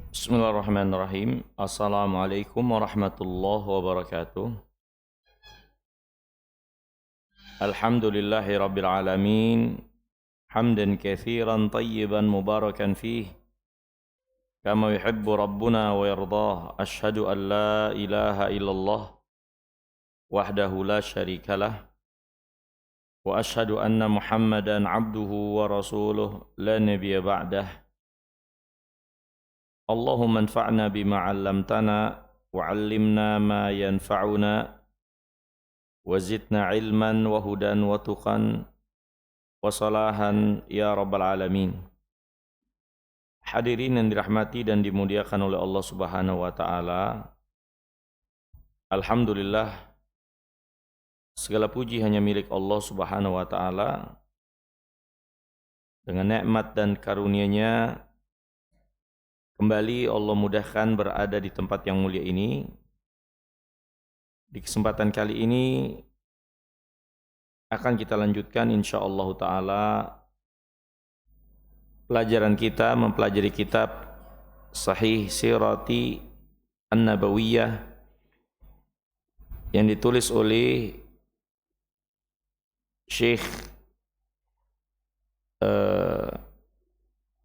Bismillahirrahmanirrahim. Assalamualaikum warahmatullahi wabarakatuh. Alhamdulillahi rabbil alamin. Hamdan katsiran tayyiban mubarakan fih. Kama yuhibbu rabbuna wa yardah. Ashhadu an la ilaha illallah wahdahu la syarikalah. Wa ashhadu anna Muhammadan abduhu wa rasuluh la nabiyya ba'dah. Allahumma anfa'na bima 'allamtana wa 'allimna ma yanfa'una wa zidna 'ilman wa hudan wa tuqan wa salahan ya rabbal alamin. Hadirin yang dirahmati dan dimuliakan oleh Allah Subhanahu wa taala. Alhamdulillah, segala puji hanya milik Allah Subhanahu wa taala. Dengan nikmat dan karunia-Nya kembali Allah mudahkan berada di tempat yang mulia ini. Di kesempatan kali ini akan kita lanjutkan insyaallah ta'ala pelajaran kita mempelajari kitab Sahih Sirati An-Nabawiyah yang ditulis oleh Syekh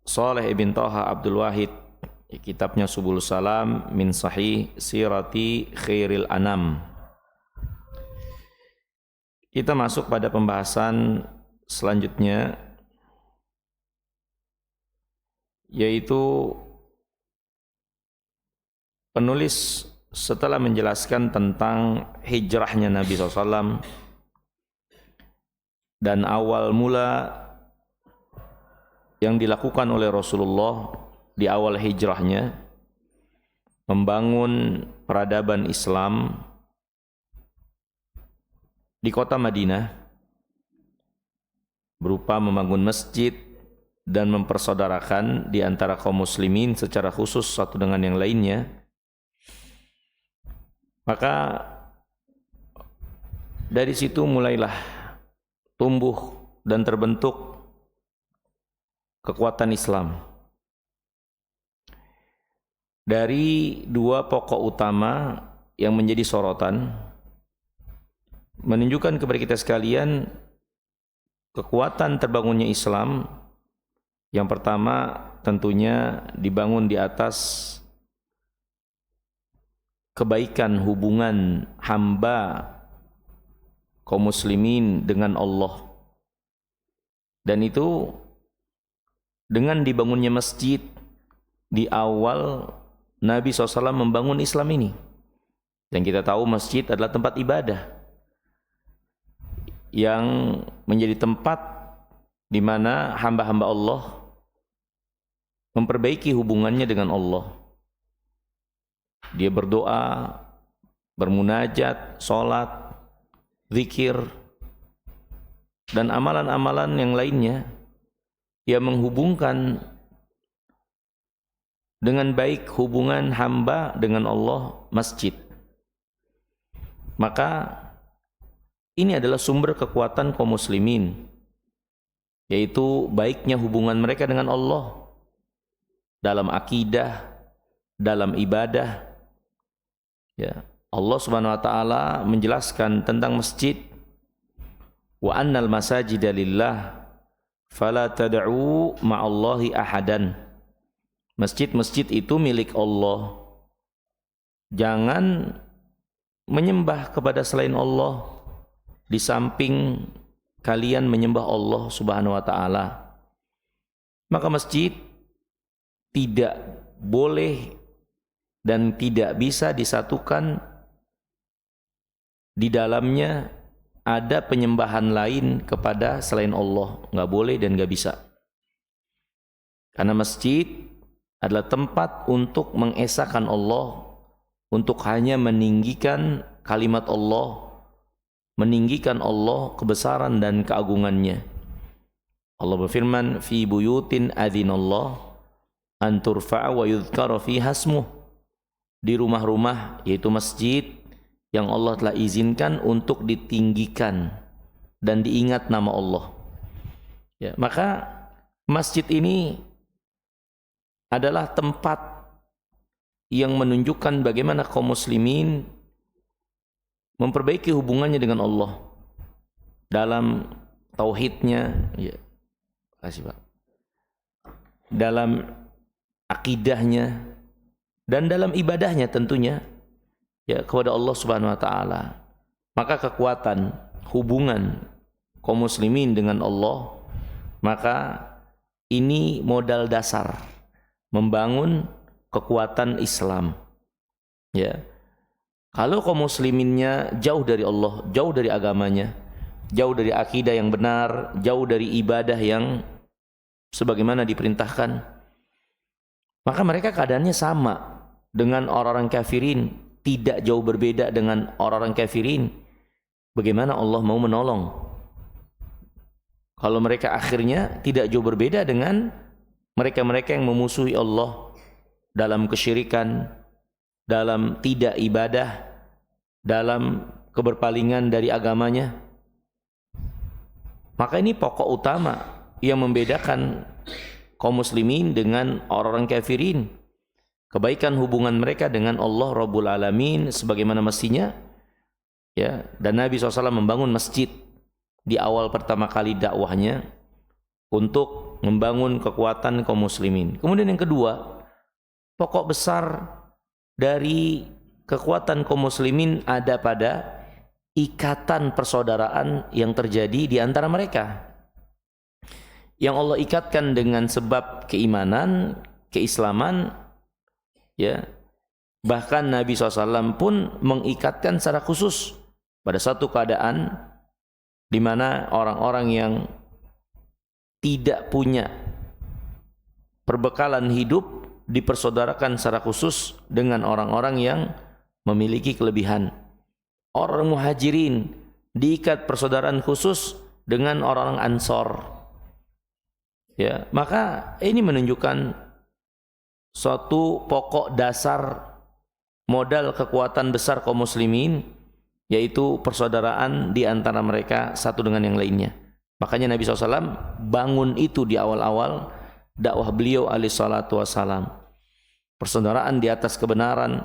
Saleh ibn Taha Abdul Wahid. Kitabnya Subul Salam min Sahih Sirati Khairil Anam. Kita masuk pada pembahasan selanjutnya, yaitu penulis setelah menjelaskan tentang hijrahnya Nabi SAW dan awal mula yang dilakukan oleh Rasulullah di awal hijrahnya, membangun peradaban Islam di kota Madinah berupa membangun masjid dan mempersaudarakan di antara kaum muslimin secara khusus satu dengan yang lainnya. Maka dari situ mulailah tumbuh dan terbentuk kekuatan Islam. Dari dua pokok utama yang menjadi sorotan menunjukkan kepada kita sekalian kekuatan terbangunnya Islam. Yang pertama tentunya dibangun di atas kebaikan hubungan hamba kaum muslimin dengan Allah, dan itu dengan dibangunnya masjid di awal Nabi SAW membangun Islam ini. Dan kita tahu masjid adalah tempat ibadah yang menjadi tempat di mana hamba-hamba Allah memperbaiki hubungannya dengan Allah. Dia berdoa, bermunajat, sholat, zikir, dan amalan-amalan yang lainnya yang menghubungkan dengan baik hubungan hamba dengan Allah, masjid. Maka ini adalah sumber kekuatan kaum muslimin, yaitu baiknya hubungan mereka dengan Allah dalam akidah, dalam ibadah. Ya, Allah Subhanahu wa taala menjelaskan tentang masjid, wa annal masajida lillah fala tad'u ma'allahi ahadan. Masjid-masjid itu milik Allah. Jangan menyembah kepada selain Allah di samping kalian menyembah Allah Subhanahu wa taala. Maka masjid tidak boleh dan tidak bisa disatukan di dalamnya ada penyembahan lain kepada selain Allah. Nggak boleh dan nggak bisa. Karena masjid adalah tempat untuk mengesahkan Allah, untuk hanya meninggikan kalimat Allah, meninggikan Allah, kebesaran dan keagungannya. Allah berfirman, fi buyutin adzinallah an turfa'a wa yudhkara fiha ismuh. Di rumah-rumah, yaitu masjid yang Allah telah izinkan untuk ditinggikan dan diingat nama Allah. Ya, maka masjid ini adalah tempat yang menunjukkan bagaimana kaum muslimin memperbaiki hubungannya dengan Allah dalam tauhidnya, ya, kasih Pak, dalam akidahnya dan dalam ibadahnya tentunya, ya, kepada Allah Subhanahu wa taala. Maka kekuatan hubungan kaum muslimin dengan Allah, maka ini modal dasar membangun kekuatan Islam. Ya. Kalau kaum musliminnya jauh dari Allah, jauh dari agamanya, jauh dari akidah yang benar, jauh dari ibadah yang sebagaimana diperintahkan, maka mereka keadaannya sama dengan orang-orang kafirin, tidak jauh berbeda dengan orang-orang kafirin. Bagaimana Allah mau menolong kalau mereka akhirnya tidak jauh berbeda dengan mereka-mereka yang memusuhi Allah dalam kesyirikan, dalam tidak ibadah, dalam keberpalingan dari agamanya. Maka ini pokok utama yang membedakan kaum muslimin dengan orang-orang kafirin. Kebaikan hubungan mereka dengan Allah Rabbul Alamin sebagaimana mestinya, ya. Dan Nabi SAW membangun masjid di awal pertama kali dakwahnya untuk membangun kekuatan kaum muslimin. Kemudian yang kedua, pokok besar dari kekuatan kaum muslimin ada pada ikatan persaudaraan yang terjadi di antara mereka, yang Allah ikatkan dengan sebab keimanan, keislaman, ya. Bahkan Nabi SAW pun mengikatkan secara khusus pada satu keadaan di mana orang-orang yang tidak punya perbekalan hidup dipersaudarakan secara khusus dengan orang-orang yang memiliki kelebihan. Orang muhajirin diikat persaudaraan khusus dengan orang Ansor. Ya, maka ini menunjukkan suatu pokok dasar modal kekuatan besar kaum muslimin, yaitu persaudaraan di antara mereka satu dengan yang lainnya. Makanya Nabi SAW bangun itu di awal-awal dakwah beliau alaihi salatu wassalam. Persaudaraan di atas kebenaran,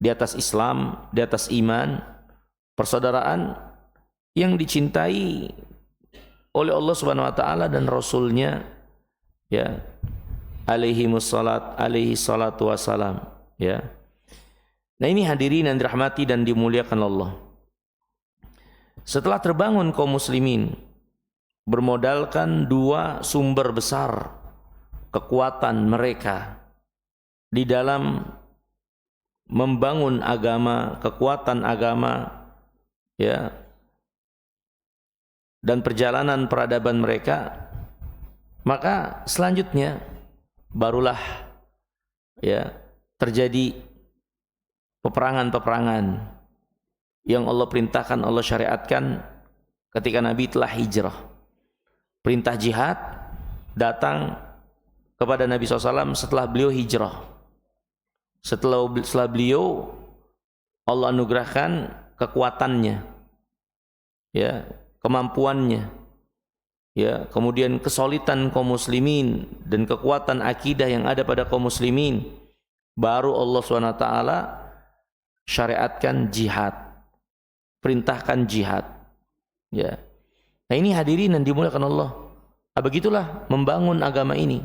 di atas Islam, di atas iman, persaudaraan yang dicintai oleh Allah Subhanahu wa taala dan Rasulnya, ya, alaihi salatu wassalam, ya. Nah, ini hadirin yang dirahmati dan dimuliakan Allah. Setelah terbangun kaum muslimin bermodalkan dua sumber besar kekuatan mereka di dalam membangun agama, kekuatan agama, ya, dan perjalanan peradaban mereka, maka selanjutnya barulah, ya, terjadi peperangan-peperangan yang Allah perintahkan, Allah syariatkan ketika Nabi telah hijrah. Perintah jihad datang kepada Nabi SAW setelah beliau hijrah. Setelah beliau Allah anugerahkan kekuatannya, ya, kemampuannya, ya, kemudian kesulitan kaum muslimin dan kekuatan akidah yang ada pada kaum muslimin, baru Allah SWT syariatkan jihad, perintahkan jihad, ya. Nah, ini hadirin yang dimuliakan Allah. Nah, begitulah membangun agama ini,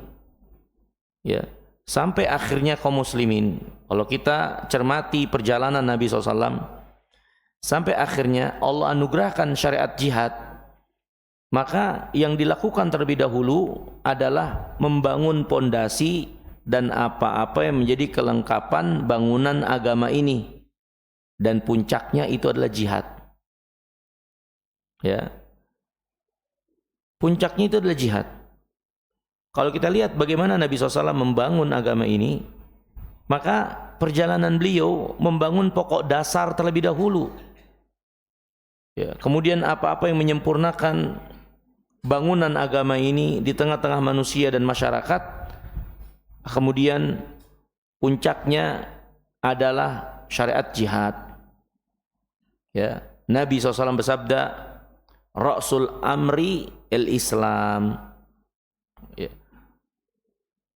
ya, sampai akhirnya kaum muslimin, kalau kita cermati perjalanan Nabi SAW, sampai akhirnya Allah anugerahkan syariat jihad, maka yang dilakukan terlebih dahulu adalah membangun pondasi dan apa-apa yang menjadi kelengkapan bangunan agama ini. Dan puncaknya itu adalah jihad, ya. Puncaknya itu adalah jihad. Kalau kita lihat bagaimana Nabi SAW membangun agama ini, maka perjalanan beliau membangun pokok dasar terlebih dahulu, ya. Kemudian apa-apa yang menyempurnakan bangunan agama ini di tengah-tengah manusia dan masyarakat, kemudian puncaknya adalah syariat jihad, ya. Nabi SAW bersabda, Ra'sul amri al-Islam, ya,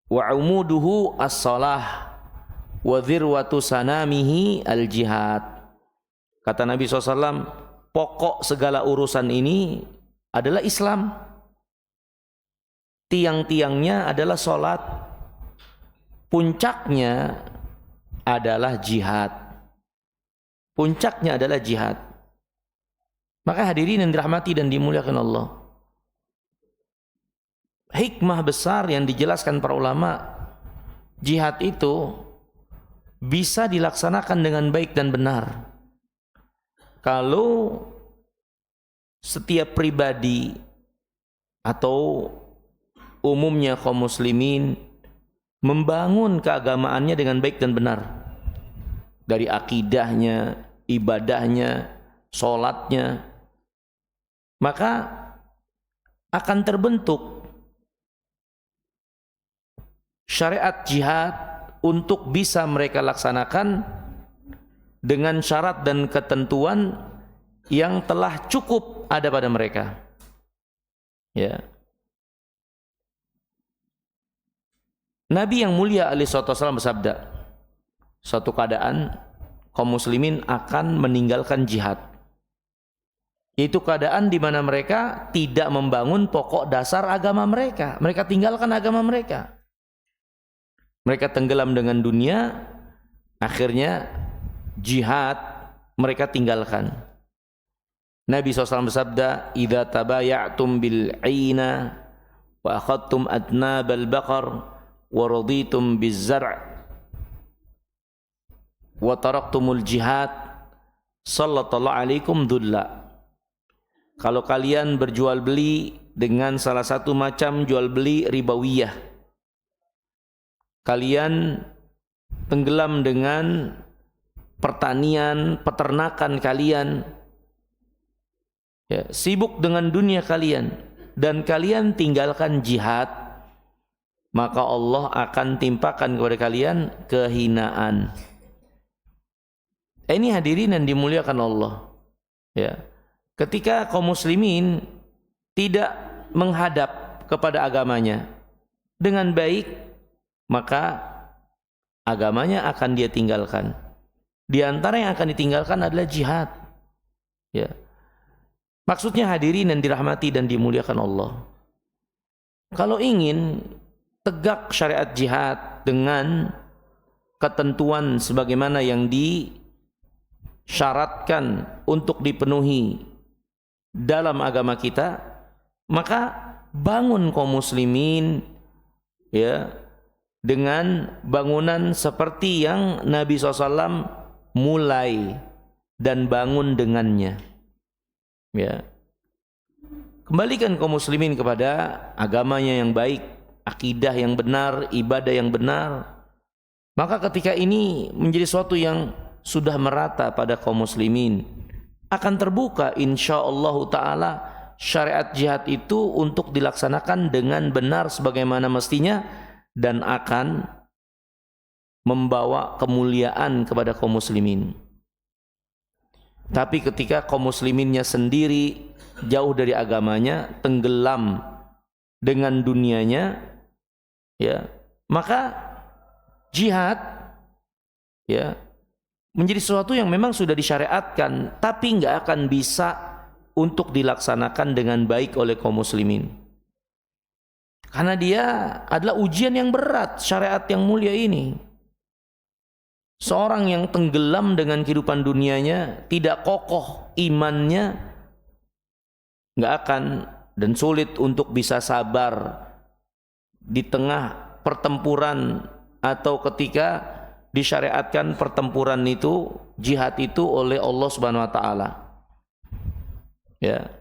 wa umuduhu as-salah, wa dhirwatu sanamihi al-jihad. Kata Nabi SAW, pokok segala urusan ini adalah Islam. Tiang-tiangnya adalah sholat. Puncaknya adalah jihad. Puncaknya adalah jihad. Maka hadirin yang dirahmati dan dimuliakan Allah, hikmah besar yang dijelaskan para ulama, jihad itu bisa dilaksanakan dengan baik dan benar kalau setiap pribadi atau umumnya kaum muslimin membangun keagamaannya dengan baik dan benar, dari akidahnya, ibadahnya, sholatnya, maka akan terbentuk syariat jihad untuk bisa mereka laksanakan dengan syarat dan ketentuan yang telah cukup ada pada mereka. Ya. Nabi yang mulia alaihi wasallam bersabda, suatu keadaan kaum muslimin akan meninggalkan jihad. Itu keadaan di mana mereka tidak membangun pokok dasar agama mereka. Mereka tinggalkan agama mereka. Mereka tenggelam dengan dunia, akhirnya jihad mereka tinggalkan. Nabi SAW bersabda, "Idza tabaya'tum bil'ina wa akhadtum adnabal baqar wa raditum biz-zar' wa taraktumul jihad, sallallahu alaikum dhulla." Kalau kalian berjual beli dengan salah satu macam jual beli ribawiyah, kalian tenggelam dengan pertanian, peternakan kalian, ya, sibuk dengan dunia kalian, dan kalian tinggalkan jihad, maka Allah akan timpakan kepada kalian kehinaan. Ini hadirin yang dimuliakan Allah. Ya, ketika kaum muslimin tidak menghadap kepada agamanya dengan baik, maka agamanya akan dia tinggalkan. Di antara yang akan ditinggalkan adalah jihad. Ya. Maksudnya hadirin yang dirahmati dan dimuliakan Allah, kalau ingin tegak syariat jihad dengan ketentuan sebagaimana yang disyaratkan untuk dipenuhi dalam agama kita, maka bangun kaum muslimin, ya, dengan bangunan seperti yang Nabi SAW mulai dan bangun dengannya. Ya, kembalikan kaum muslimin kepada agamanya yang baik, akidah yang benar, ibadah yang benar. Maka ketika ini menjadi sesuatu yang sudah merata pada kaum muslimin, akan terbuka insyaallah ta'ala syariat jihad itu untuk dilaksanakan dengan benar sebagaimana mestinya, dan akan membawa kemuliaan kepada kaum muslimin. Tapi ketika kaum musliminnya sendiri jauh dari agamanya, tenggelam dengan dunianya, ya, maka jihad, ya, menjadi sesuatu yang memang sudah disyariatkan, tapi nggak akan bisa untuk dilaksanakan dengan baik oleh kaum muslimin. Karena dia adalah ujian yang berat, syariat yang mulia ini. Seorang yang tenggelam dengan kehidupan dunianya, tidak kokoh imannya, nggak akan dan sulit untuk bisa sabar di tengah pertempuran atau ketika disyariatkan pertempuran itu, jihad itu oleh Allah Subhanahu wa taala. Ya.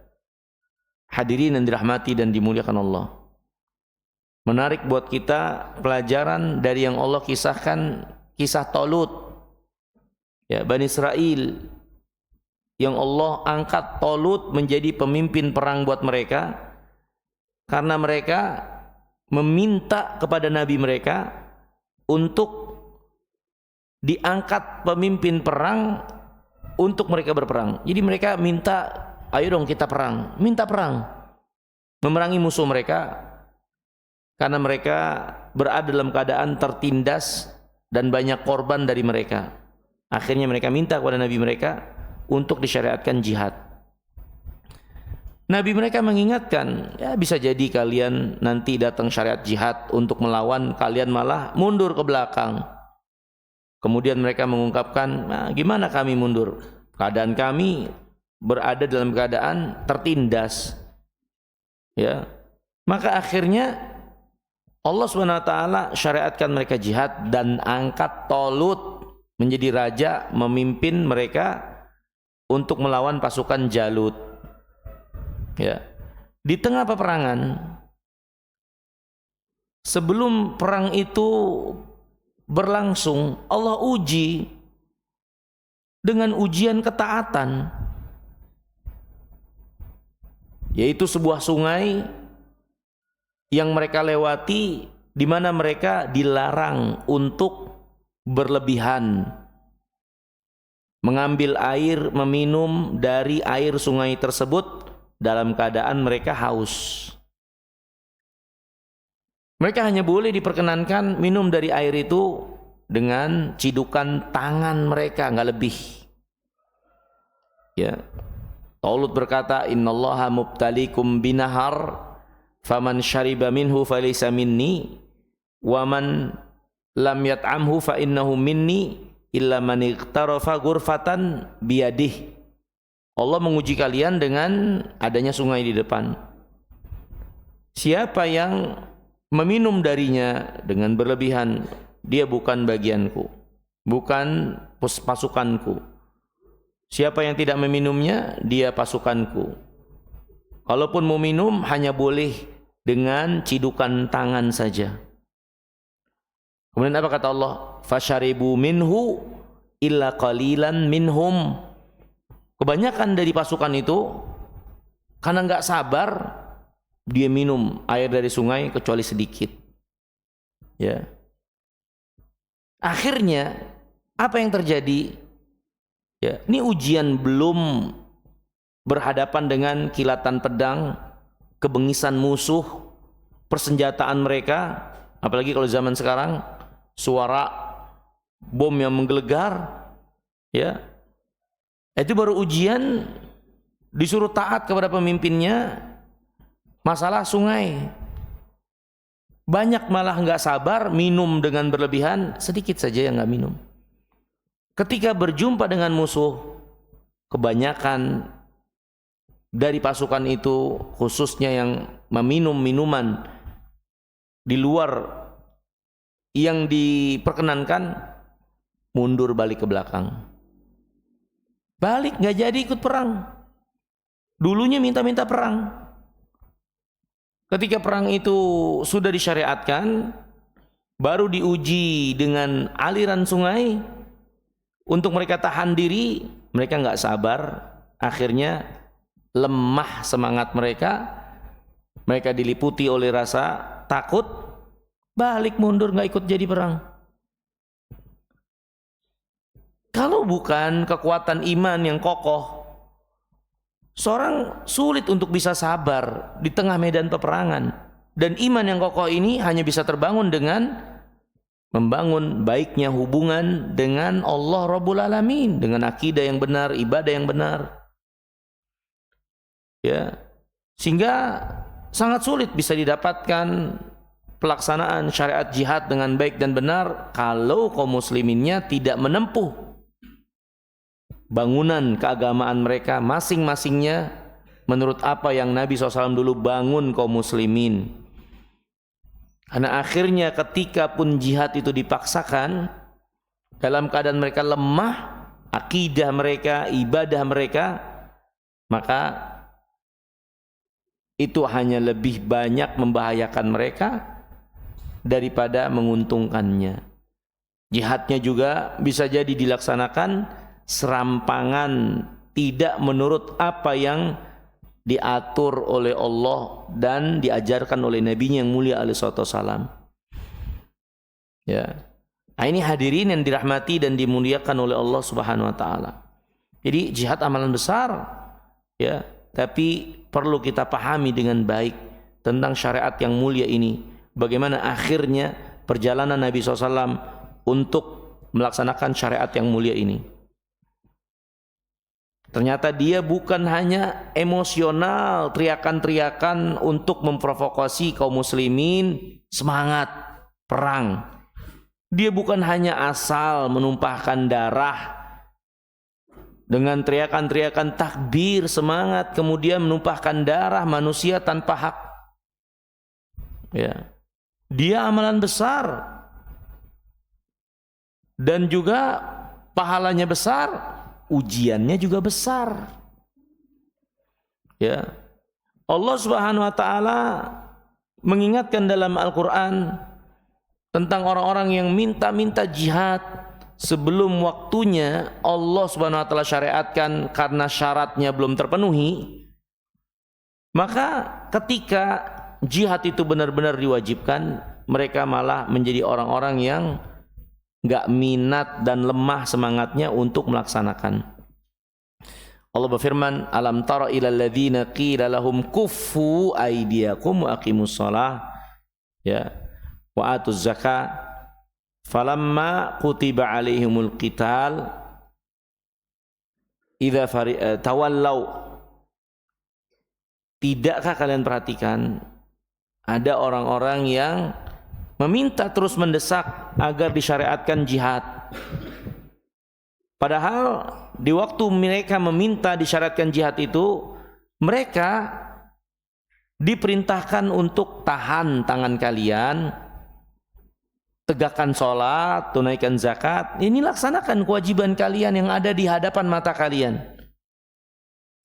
Hadirin yang dirahmati dan dimuliakan Allah. Menarik buat kita pelajaran dari yang Allah kisahkan, kisah Talut, ya, Bani Israel, yang Allah angkat Talut menjadi pemimpin perang buat mereka karena mereka meminta kepada nabi mereka untuk diangkat pemimpin perang untuk mereka berperang. Jadi mereka minta, ayo dong kita perang, minta perang, memerangi musuh mereka karena mereka berada dalam keadaan tertindas dan banyak korban dari mereka. Akhirnya mereka minta kepada Nabi mereka untuk disyariatkan jihad. Nabi mereka mengingatkan, ya bisa jadi kalian nanti datang syariat jihad untuk melawan, kalian malah mundur ke belakang. Kemudian mereka mengungkapkan, nah, gimana kami mundur? Keadaan kami berada dalam keadaan tertindas. Ya, maka akhirnya Allah SWT syariatkan mereka jihad dan angkat Talut menjadi raja, memimpin mereka untuk melawan pasukan Jalut. Ya. Di tengah peperangan, sebelum perang itu berlangsung, Allah uji dengan ujian ketaatan, yaitu sebuah sungai yang mereka lewati, di mana mereka dilarang untuk berlebihan mengambil air, meminum dari air sungai tersebut dalam keadaan mereka haus. Mereka hanya boleh diperkenankan minum dari air itu dengan cidukan tangan mereka, nggak lebih. Ya, Talut berkata, Innallaha mubtalikum binahar, faman syariba minhu falaysa minni, wa man lam yat'amhu fa innahu minni illa man iqtarafa ghurfatan biyadih. Allah menguji kalian dengan adanya sungai di depan. Siapa yang meminum darinya dengan berlebihan, dia bukan bagianku, bukan pasukanku. Siapa yang tidak meminumnya, dia pasukanku. Kalaupun mau minum, hanya boleh dengan cidukan tangan saja. Kemudian apa kata Allah? Fasharibu minhu illa qalilan minhum. Kebanyakan dari pasukan itu karena nggak sabar, dia minum air dari sungai kecuali sedikit. Ya. Akhirnya apa yang terjadi? Ya, ini ujian belum berhadapan dengan kilatan pedang, kebengisan musuh, persenjataan mereka, apalagi kalau zaman sekarang suara bom yang menggelegar, ya. Itu baru ujian, disuruh taat kepada pemimpinnya, masalah sungai. Banyak malah nggak sabar, minum dengan berlebihan, sedikit saja yang nggak minum. Ketika berjumpa dengan musuh, kebanyakan dari pasukan itu, khususnya yang meminum minuman di luar yang diperkenankan, mundur balik ke belakang. Balik, nggak jadi ikut perang. Dulunya minta-minta perang. Ketika perang itu sudah disyariatkan, baru diuji dengan aliran sungai, untuk mereka tahan diri, mereka nggak sabar, akhirnya lemah semangat mereka, mereka diliputi oleh rasa takut, balik mundur, nggak ikut jadi perang. Kalau bukan kekuatan iman yang kokoh, seorang sulit untuk bisa sabar di tengah medan peperangan. Dan iman yang kokoh ini hanya bisa terbangun dengan membangun baiknya hubungan dengan Allah Rabbul Alamin, dengan akidah yang benar, ibadah yang benar. Ya, sehingga sangat sulit bisa didapatkan pelaksanaan syariat jihad dengan baik dan benar kalau kaum musliminnya tidak menempuh bangunan keagamaan mereka masing-masingnya menurut apa yang Nabi SAW dulu bangun kaum muslimin. Karena akhirnya ketika pun jihad itu dipaksakan, dalam keadaan mereka lemah, akidah mereka, ibadah mereka, maka itu hanya lebih banyak membahayakan mereka daripada menguntungkannya. Jihadnya juga bisa jadi dilaksanakan serampangan, tidak menurut apa yang diatur oleh Allah dan diajarkan oleh Nabi-Nya yang mulia alaihi wassalam. Ya. Nah, ini hadirin yang dirahmati dan dimuliakan oleh Allah Subhanahu wa taala. Jadi jihad amalan besar, ya, tapi perlu kita pahami dengan baik tentang syariat yang mulia ini. Bagaimana akhirnya perjalanan Nabi SAW untuk melaksanakan syariat yang mulia ini. Ternyata dia bukan hanya emosional, teriakan-teriakan untuk memprovokasi kaum muslimin semangat perang. Dia bukan hanya asal menumpahkan darah dengan teriakan-teriakan takbir, semangat, kemudian menumpahkan darah manusia tanpa hak. Ya. Dia amalan besar dan juga pahalanya besar. Ujiannya juga besar. Ya. Allah Subhanahu wa taala mengingatkan dalam Al-Qur'an tentang orang-orang yang minta-minta jihad sebelum waktunya Allah Subhanahu wa taala syariatkan karena syaratnya belum terpenuhi. Maka ketika jihad itu benar-benar diwajibkan, mereka malah menjadi orang-orang yang enggak minat dan lemah semangatnya untuk melaksanakan. Allah berfirman, "Alam tara ilal ladzina qila lahum kuffu aydiyakum wa aqimus shalah." Ya. Wa atuz zakah falamma kutiba alaihimul qital idza tawallau. Tidakkah kalian perhatikan ada orang-orang yang meminta terus mendesak agar disyariatkan jihad. Padahal di waktu mereka meminta disyariatkan jihad itu, mereka diperintahkan untuk tahan tangan kalian, tegakkan sholat, tunaikan zakat. Ini laksanakan kewajiban kalian yang ada di hadapan mata kalian.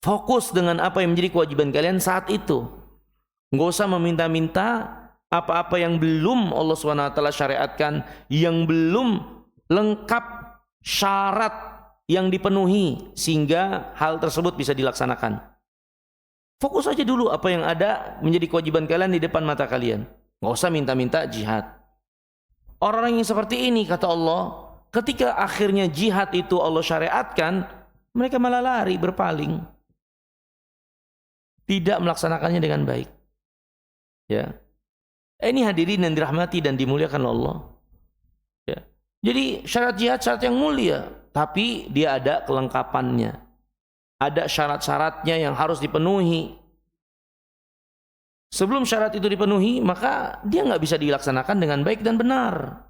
Fokus dengan apa yang menjadi kewajiban kalian saat itu. Nggak usah meminta-minta apa-apa yang belum Allah SWT syariatkan, yang belum lengkap syarat yang dipenuhi sehingga hal tersebut bisa dilaksanakan. Fokus aja dulu apa yang ada menjadi kewajiban kalian di depan mata kalian. Nggak usah minta-minta jihad. Orang yang seperti ini, kata Allah, ketika akhirnya jihad itu Allah syariatkan, mereka malah lari, berpaling, tidak melaksanakannya dengan baik. Ya. Ini hadirin yang dirahmati dan dimuliakan Allah. Ya. Jadi syarat jihad syarat yang mulia, tapi dia ada kelengkapannya. Ada syarat-syaratnya yang harus dipenuhi. Sebelum syarat itu dipenuhi, maka dia nggak bisa dilaksanakan dengan baik dan benar.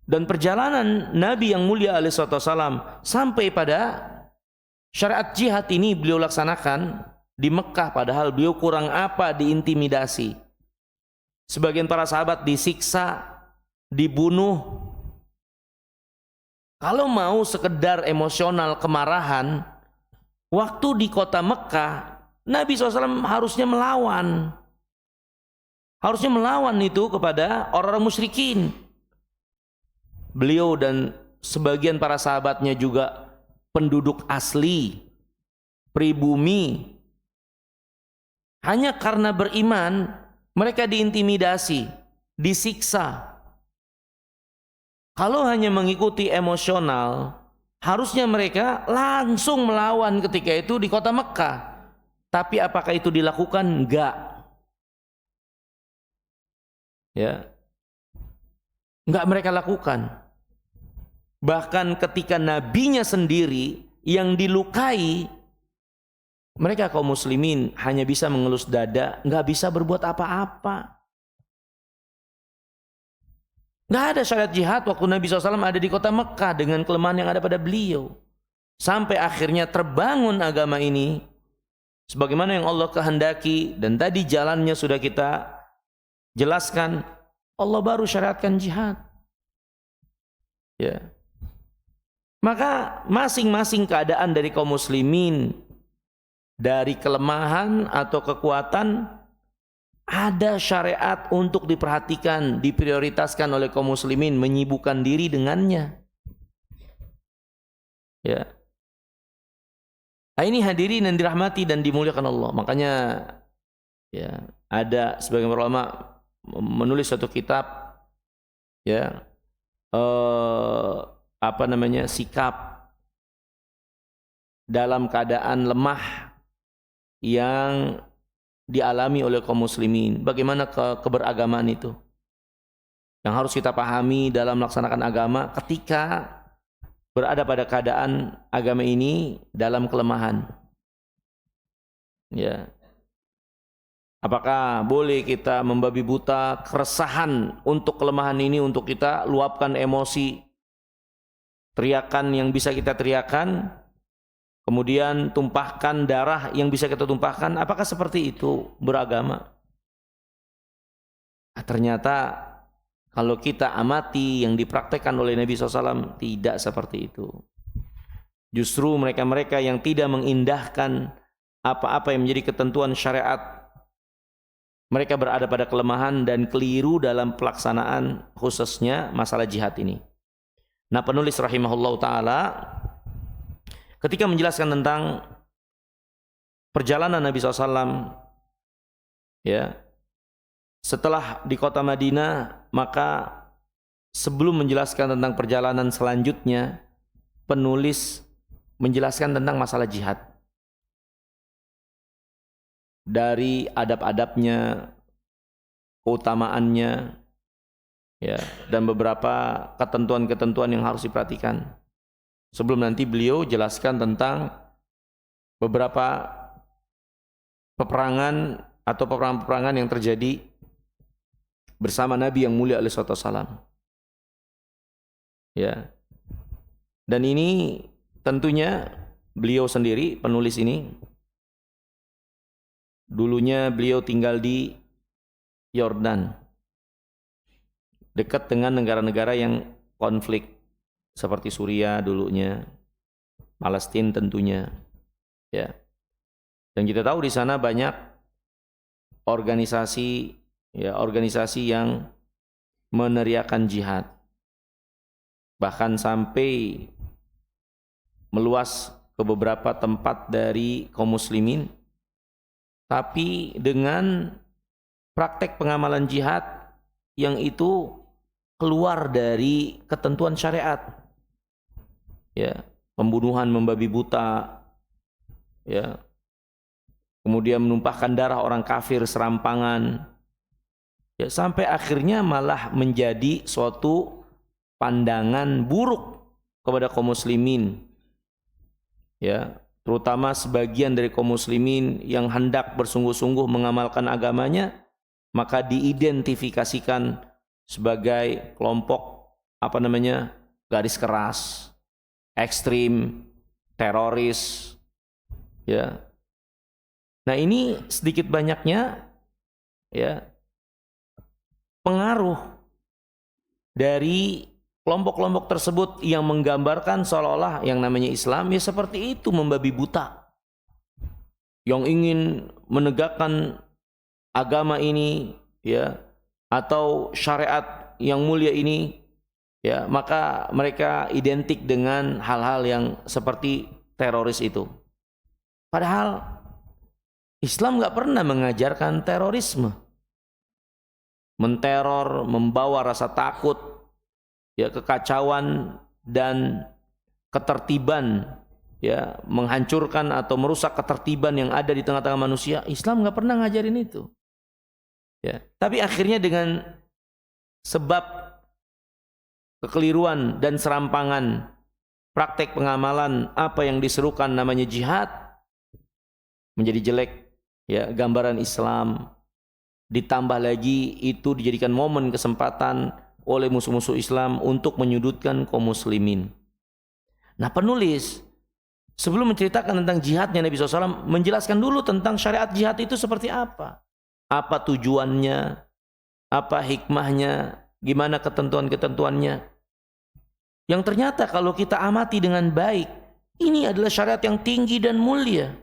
Dan perjalanan Nabi yang mulia alaihissalam sampai pada syariat jihad ini beliau laksanakan di Mekah, padahal beliau kurang apa, diintimidasi. Sebagian para sahabat disiksa, dibunuh. Kalau mau sekedar emosional kemarahan, waktu di kota Mekah, Nabi SAW harusnya melawan. Harusnya melawan itu kepada orang-orang musyrikin. Beliau dan sebagian para sahabatnya juga penduduk asli, pribumi. Hanya karena beriman, mereka diintimidasi, disiksa. Kalau hanya mengikuti emosional, harusnya mereka langsung melawan ketika itu di kota Mekah. Tapi apakah itu dilakukan? Enggak. Ya. Enggak mereka lakukan. Bahkan ketika nabinya sendiri yang dilukai, mereka kaum muslimin hanya bisa mengelus dada, nggak bisa berbuat apa-apa. Nggak ada syariat jihad waktu Nabi SAW ada di kota Mekah dengan kelemahan yang ada pada beliau. Sampai akhirnya terbangun agama ini sebagaimana yang Allah kehendaki, dan tadi jalannya sudah kita jelaskan. Allah baru syariatkan jihad. Ya. Maka masing-masing keadaan dari kaum muslimin, dari kelemahan atau kekuatan, ada syariat untuk diperhatikan, diprioritaskan oleh kaum muslimin, menyibukkan diri dengannya. Ya. Nah, ini hadirin yang dirahmati dan dimuliakan Allah. Makanya ya, ada sebagian ulama menulis suatu kitab, ya, sikap dalam keadaan lemah yang dialami oleh kaum muslimin. Bagaimana keberagaman itu? yang harus kita pahami dalam melaksanakan agama ketika berada pada keadaan agama ini dalam kelemahan. Ya. Apakah boleh kita membabi buta keresahan untuk kelemahan ini, untuk kita luapkan emosi, teriakan yang bisa kita teriakan, kemudian tumpahkan darah yang bisa kita tumpahkan? Apakah seperti itu beragama? Ternyata kalau kita amati yang dipraktekkan oleh Nabi SAW, tidak seperti itu. Justru mereka-mereka yang tidak mengindahkan apa-apa yang menjadi ketentuan syariat, mereka berada pada kelemahan dan keliru dalam pelaksanaan khususnya masalah jihad ini. Nah, penulis rahimahullah ta'ala ketika menjelaskan tentang perjalanan Nabi SAW, ya, setelah di kota Madinah, maka sebelum menjelaskan tentang perjalanan selanjutnya, penulis menjelaskan tentang masalah jihad. Dari adab-adabnya, keutamaannya, ya, dan beberapa ketentuan-ketentuan yang harus diperhatikan. Sebelum nanti beliau jelaskan tentang beberapa peperangan atau peperangan-peperangan yang terjadi bersama Nabi yang mulia alaihi wasallam. Ya. Dan ini tentunya beliau sendiri, penulis ini, dulunya beliau tinggal di Yordan, dekat dengan negara-negara yang konflik seperti Suriah dulunya, Palestina tentunya, ya. Dan kita tahu di sana banyak organisasi, ya, organisasi yang meneriakan jihad, bahkan sampai meluas ke beberapa tempat dari kaum muslimin, tapi dengan praktek pengamalan jihad yang itu keluar dari ketentuan syariat, ya, pembunuhan membabi buta, ya, kemudian menumpahkan darah orang kafir serampangan, ya, sampai akhirnya malah menjadi suatu pandangan buruk kepada kaum muslimin, ya, terutama sebagian dari kaum muslimin yang hendak bersungguh-sungguh mengamalkan agamanya, maka diidentifikasikan sebagai kelompok garis keras, ekstrim, teroris, ya. Nah, ini sedikit banyaknya, ya, pengaruh dari kelompok-kelompok tersebut yang menggambarkan seolah-olah yang namanya Islam ya seperti itu, membabi buta, yang ingin menegakkan agama ini, ya, atau syariat yang mulia ini, ya, maka mereka identik dengan hal-hal yang seperti teroris itu. Padahal Islam nggak pernah mengajarkan terorisme, menteror, membawa rasa takut, ya, kekacauan dan ketertiban, ya, menghancurkan atau merusak ketertiban yang ada di tengah-tengah manusia. Islam nggak pernah ngajarin itu, ya. Tapi akhirnya dengan sebab kekeliruan dan serampangan praktek pengamalan apa yang diserukan namanya jihad, menjadi jelek, ya, gambaran Islam. Ditambah lagi itu dijadikan momen kesempatan oleh musuh-musuh Islam untuk menyudutkan kaum muslimin. Nah, penulis sebelum menceritakan tentang jihadnya Nabi SAW, menjelaskan dulu tentang syariat jihad itu seperti apa tujuannya, apa hikmahnya, gimana ketentuan-ketentuannya, yang ternyata kalau kita amati dengan baik, ini adalah syariat yang tinggi dan mulia,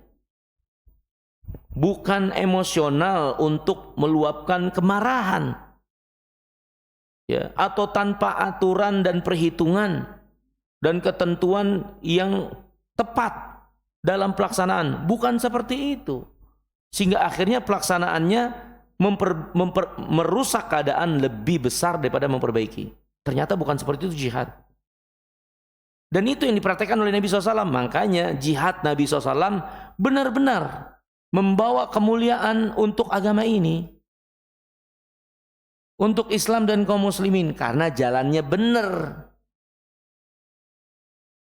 bukan emosional untuk meluapkan kemarahan, ya, atau tanpa aturan dan perhitungan dan ketentuan yang tepat dalam pelaksanaan. Bukan seperti itu, sehingga akhirnya pelaksanaannya merusak keadaan lebih besar daripada memperbaiki. Ternyata bukan seperti itu jihad. Dan itu yang dipraktekkan oleh Nabi SAW. Makanya jihad Nabi SAW benar-benar membawa kemuliaan untuk agama ini. untuk Islam dan kaum muslimin karena jalannya benar.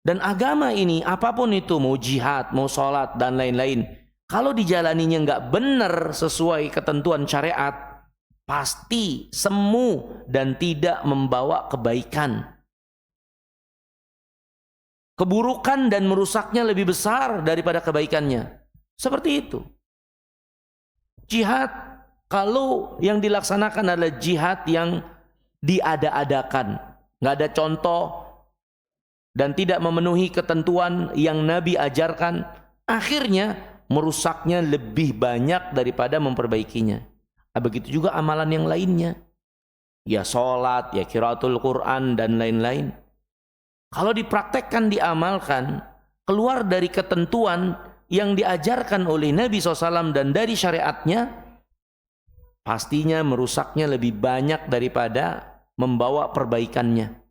Dan agama ini apapun itu, mau jihad, mau sholat dan lain-lain, kalau dijalaninya nggak benar sesuai ketentuan syariat, pasti semu dan tidak membawa kebaikan. Keburukan dan merusaknya lebih besar daripada kebaikannya. Seperti itu. Jihad, kalau yang dilaksanakan adalah jihad yang diada-adakan, nggak ada contoh dan tidak memenuhi ketentuan yang Nabi ajarkan, akhirnya merusaknya lebih banyak daripada memperbaikinya. Begitu juga amalan yang lainnya. Ya sholat, ya qiraatul Quran dan lain-lain. Kalau dipraktekkan, diamalkan, keluar dari ketentuan yang diajarkan oleh Nabi SAW dan dari syariatnya, pastinya merusaknya lebih banyak daripada membawa perbaikannya.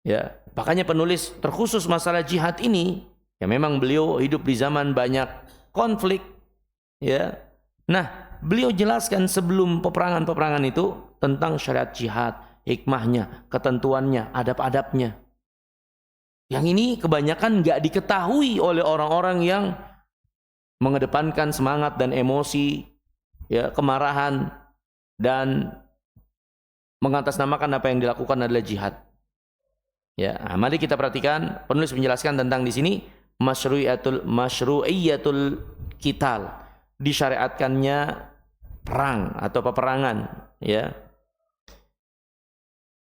Ya, makanya penulis terkhusus masalah jihad ini, ya memang beliau hidup di zaman banyak konflik, ya. Nah, beliau jelaskan sebelum peperangan-peperangan itu tentang syariat jihad, hikmahnya, ketentuannya, adab-adabnya. Yang ini kebanyakan nggak diketahui oleh orang-orang yang mengedepankan semangat dan emosi, ya, kemarahan, dan mengatasnamakan apa yang dilakukan adalah jihad. Ya, mari kita perhatikan penulis menjelaskan tentang di sini masyru'iyatul qital, disyariatkannya perang atau peperangan, ya.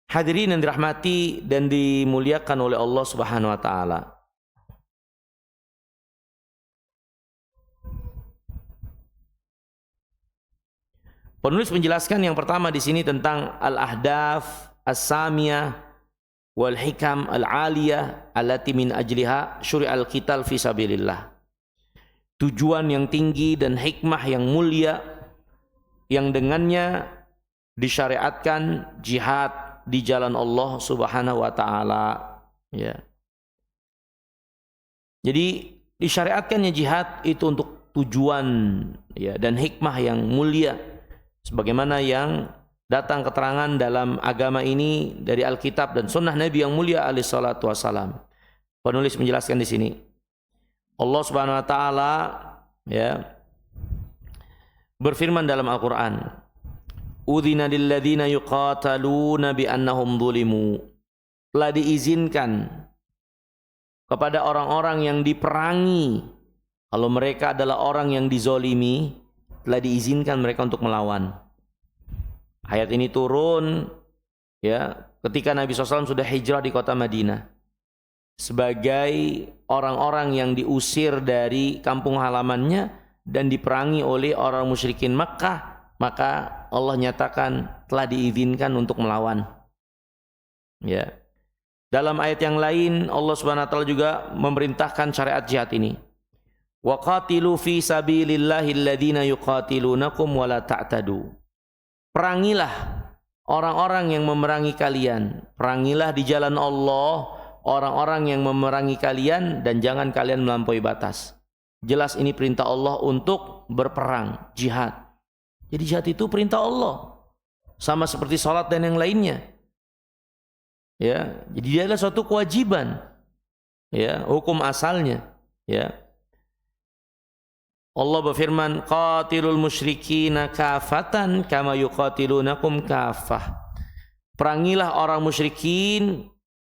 Hadirin yang dirahmati dan dimuliakan oleh Allah Subhanahu wa taala. Penulis menjelaskan yang pertama di sini tentang al-ahdaf as-samiyah wal hikam al-aliyah allati min ajliha syuri'al qital fi sabilillah. Tujuan yang tinggi dan hikmah yang mulia yang dengannya disyariatkan jihad di jalan Allah Subhanahu wa taala, ya. Jadi disyariatkannya jihad itu untuk tujuan, ya, dan hikmah yang mulia sebagaimana yang datang keterangan dalam agama ini dari Alkitab dan Sunnah Nabi yang mulia alaihi salatu wassalam. Penulis menjelaskan di sini, Allah Subhanahu wa taala, ya, berfirman dalam Al-Qur'an, "Udzina lil ladzina yuqataluna bi annahum zulimu." Telah diizinkan kepada orang-orang yang diperangi kalau mereka adalah orang yang dizolimi, telah diizinkan mereka untuk melawan. Ayat ini turun, ya, ketika Nabi SAW sudah hijrah di kota Madinah sebagai orang-orang yang diusir dari kampung halamannya dan diperangi oleh orang musyrikin Makkah, maka Allah nyatakan telah diizinkan untuk melawan. Ya. Dalam ayat yang lain Allah Subhanahu wa taala juga memerintahkan syariat jihad ini. Wa qatilu fi sabilillahi alladhina yuqatilunakum wa la ta'tadu. Perangilah orang-orang yang memerangi kalian. Perangilah di jalan Allah orang-orang yang memerangi kalian dan jangan kalian melampaui batas. Jelas ini perintah Allah untuk berperang, jihad. Jadi jihad itu perintah Allah. Sama seperti salat dan yang lainnya. Ya, jadi dia adalah suatu kewajiban. Ya, hukum asalnya, ya. Allah berfirman, qatilul musyrikina kafatan kama yuqatilunakum kafah. Perangilah orang musyrikin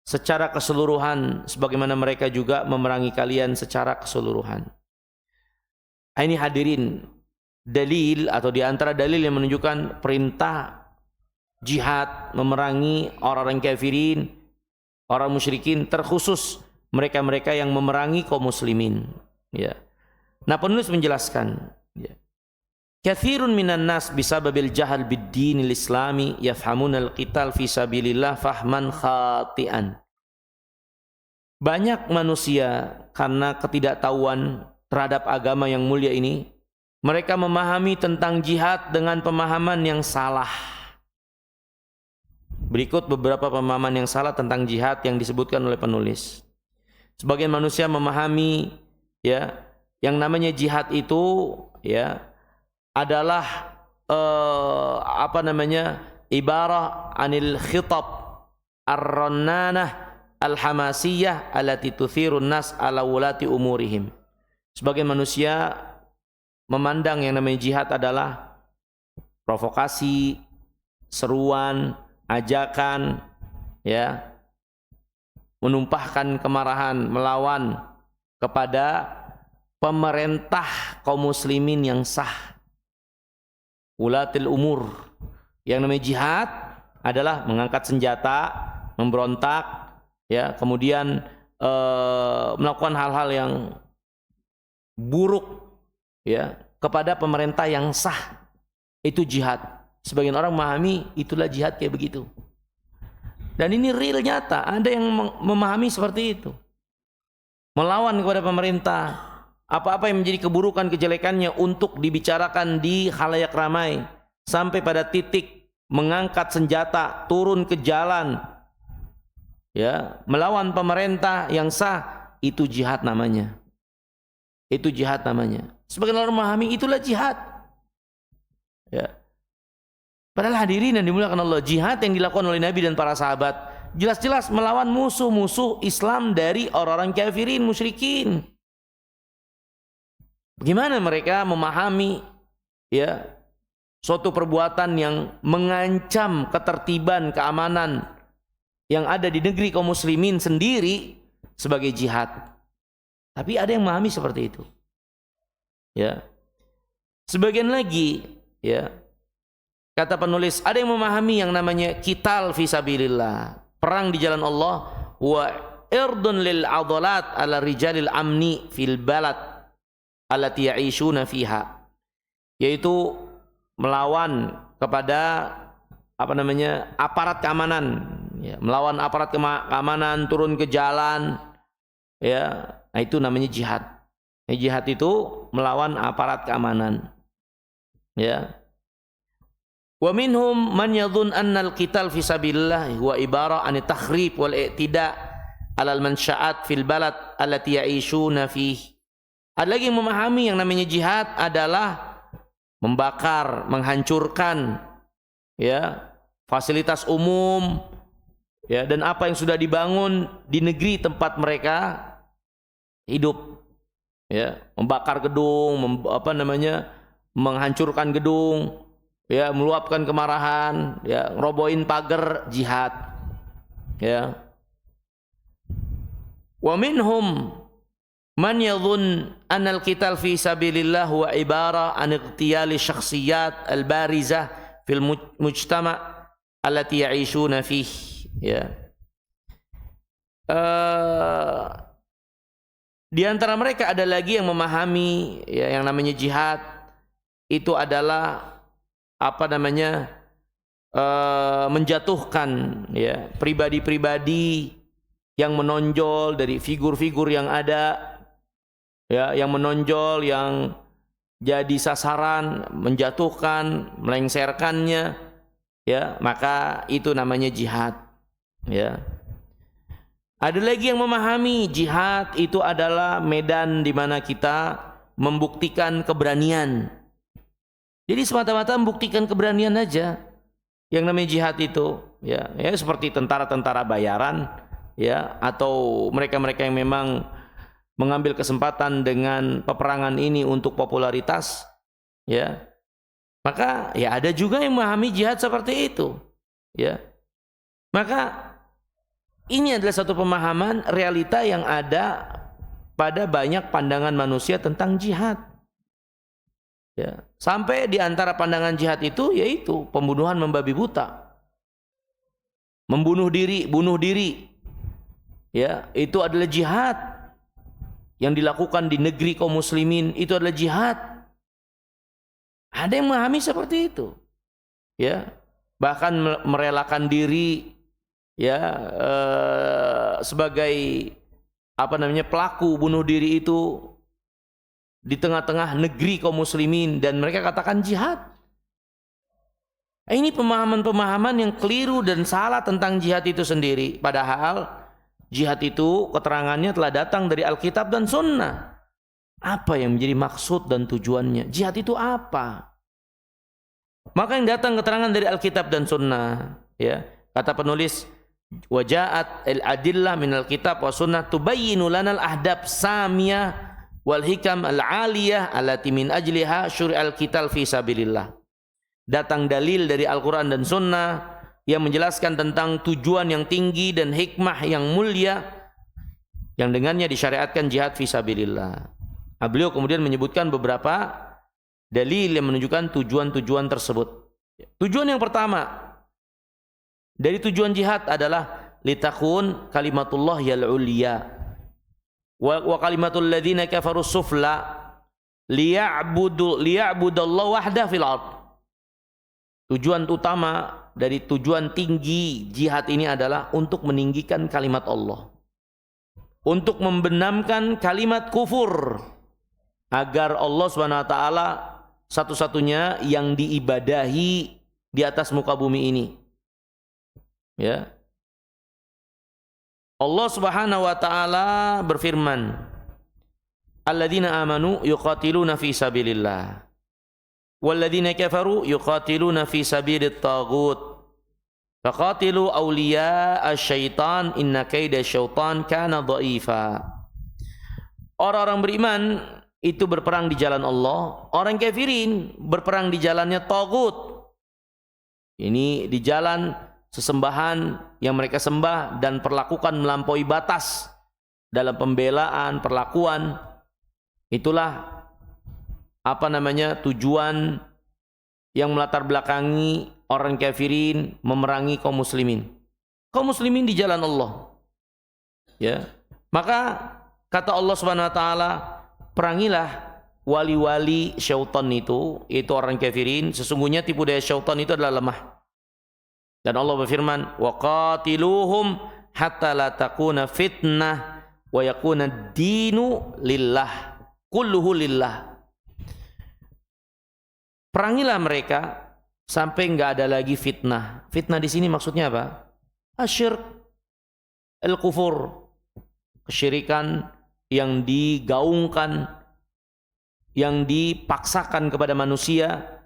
secara keseluruhan sebagaimana mereka juga memerangi kalian secara keseluruhan. Ini hadirin dalil atau di antara dalil yang menunjukkan perintah jihad memerangi orang-orang kafirin, orang musyrikin, terkhusus mereka-mereka yang memerangi kaum muslimin, ya. Nah, penulis menjelaskan, ya, katsirun minan nas bisababil jahal bid-dinil islami yafhamuna al-qital fi sabilillah fahman khati'an. Banyak manusia karena ketidaktahuan terhadap agama yang mulia ini, mereka memahami tentang jihad dengan pemahaman yang salah. Berikut beberapa pemahaman yang salah tentang jihad yang disebutkan oleh penulis. Sebagian manusia memahami, ya, yang namanya jihad itu, ya, adalah ibarah anil khitab ar-rannanah al-hamasiyah allati tuthirun nas ala wulati umurihim. Sebagian manusia memandang yang namanya jihad adalah provokasi, seruan, ajakan, ya, menumpahkan kemarahan, melawan kepada pemerintah kaum muslimin yang sah. Ulatil umur. Yang namanya jihad adalah mengangkat senjata, memberontak, ya, kemudian melakukan hal-hal yang buruk, ya, kepada pemerintah yang sah. Itu jihad. Sebagian orang memahami itulah jihad kayak begitu. Dan ini real nyata. Ada yang memahami seperti itu. Melawan kepada pemerintah. Apa-apa yang menjadi keburukan, kejelekannya untuk dibicarakan di khalayak ramai. Sampai pada titik mengangkat senjata, turun ke jalan. Ya, melawan pemerintah yang sah. Itu jihad namanya. Itu jihad namanya. Sebagian orang memahami itulah jihad. Ya. Padahal hadirin yang dimuliakan Allah, jihad yang dilakukan oleh Nabi dan para sahabat jelas-jelas melawan musuh-musuh Islam dari orang-orang kafirin, musyrikin. Bagaimana mereka memahami, ya, suatu perbuatan yang mengancam ketertiban, keamanan yang ada di negeri kaum muslimin sendiri sebagai jihad. Tapi ada yang memahami seperti itu. Ya. Sebagian lagi, ya, kata penulis, ada yang memahami yang namanya qital fisabilillah, perang di jalan Allah, wa irdun lil adalat ala rijalil amni fil balad allati ya'ishuna fiha, yaitu melawan kepada aparat keamanan, ya, melawan aparat keamanan, turun ke jalan, ya, nah itu namanya jihad. Jihad itu melawan aparat keamanan, ya. Wa minhum man yadhun anna al-qital fi sabilillah huwa ibarah an at-takhrib wal i'tida' 'ala al-mansha'at fil balad allati ya'ishuna fihi. Ada lagi yang memahami yang namanya jihad adalah membakar, menghancurkan, ya, fasilitas umum, ya, dan apa yang sudah dibangun di negeri tempat mereka hidup, ya, membakar gedung, menghancurkan gedung, ya, meluapkan kemarahan, ya, ngerobohin pagar, jihad, ya. Wa minhum man yadhun anna al-qital fi sabilillah huwa ibarah an iqtiyali syakhsiyat al-barizah fil mujtama' allati ya'ishuna fihi, ya. Di antara mereka ada lagi yang memahami, ya, yang namanya jihad itu adalah menjatuhkan, ya, pribadi-pribadi yang menonjol dari figur-figur yang ada, ya, yang menonjol, yang jadi sasaran, menjatuhkan, melengsarkannya, ya, maka itu namanya jihad, ya. Ada lagi yang memahami jihad itu adalah medan di mana kita membuktikan keberanian. Jadi semata-mata membuktikan keberanian aja yang namanya jihad itu, ya, ya, seperti tentara-tentara bayaran, ya, atau mereka-mereka yang memang mengambil kesempatan dengan peperangan ini untuk popularitas, ya. Maka ya ada juga yang memahami jihad seperti itu, ya. Maka ini adalah satu pemahaman realita yang ada pada banyak pandangan manusia tentang jihad. Ya, sampai di antara pandangan jihad itu yaitu pembunuhan membabi buta. Membunuh diri, bunuh diri. Ya, itu adalah jihad. Yang dilakukan di negeri kaum muslimin itu adalah jihad. Ada yang memahami seperti itu. Ya, bahkan merelakan diri, ya, sebagai pelaku bunuh diri itu di tengah-tengah negeri kaum muslimin dan mereka katakan jihad. Ini pemahaman-pemahaman yang keliru dan salah tentang jihad itu sendiri. Padahal jihad itu keterangannya telah datang dari Alkitab dan Sunnah. Apa yang menjadi maksud dan tujuannya? Jihad itu apa? Maka yang datang keterangan dari Alkitab dan Sunnah, ya. Kata penulis, waja'at al-adillah minal kitab wa sunnah tubayyinu lana al-ahdab samiyah wal hikam al-aliyah allati min ajliha syuri'al qital fi sabilillah. Datang dalil dari Al-Quran dan Sunnah yang menjelaskan tentang tujuan yang tinggi dan hikmah yang mulia yang dengannya disyariatkan jihad fi sabilillah. Beliau kemudian menyebutkan beberapa dalil yang menunjukkan tujuan-tujuan tersebut. Tujuan yang pertama dari tujuan jihad adalah litakun kalimatullah yal ulya wa kalimatul ladzina kafaru sufla liya'budallahu wahdah fil ard. Tujuan utama dari tujuan tinggi jihad ini adalah untuk meninggikan kalimat Allah, untuk membenamkan kalimat kufur, agar Allah SWT satu-satunya yang diibadahi di atas muka bumi ini. Ya. Allah Subhanahu wa taala berfirman, alladzina amanu yuqatiluna fi sabilillah walladzina kafaru yuqatiluna fi sabilit taghut faqatilu awliya asyaitan inna kaida syaitan kana dha'ifa. Orang-orang beriman itu berperang di jalan Allah, orang kafirin berperang di jalannya taghut. Ini di jalan sesembahan yang mereka sembah dan perlakukan melampaui batas dalam pembelaan, perlakuan. Itulah tujuan yang melatar belakangi orang kafirin memerangi kaum muslimin. Kaum muslimin di jalan Allah. Ya. Maka kata Allah Subhanahu wa taala, perangilah wali-wali syaitan itu, yaitu orang kafirin. Sesungguhnya tipu daya syaitan itu adalah lemah. Dan Allah berfirman, wa qatiluhum hatta la takuna fitnah wa yakuna ad-dinu lillah kulluhu lillah. Perangilah mereka sampai enggak ada lagi fitnah. Fitnah di sini maksudnya apa? Asyirk, al-kufur, kesyirikan yang digaungkan, yang dipaksakan kepada manusia,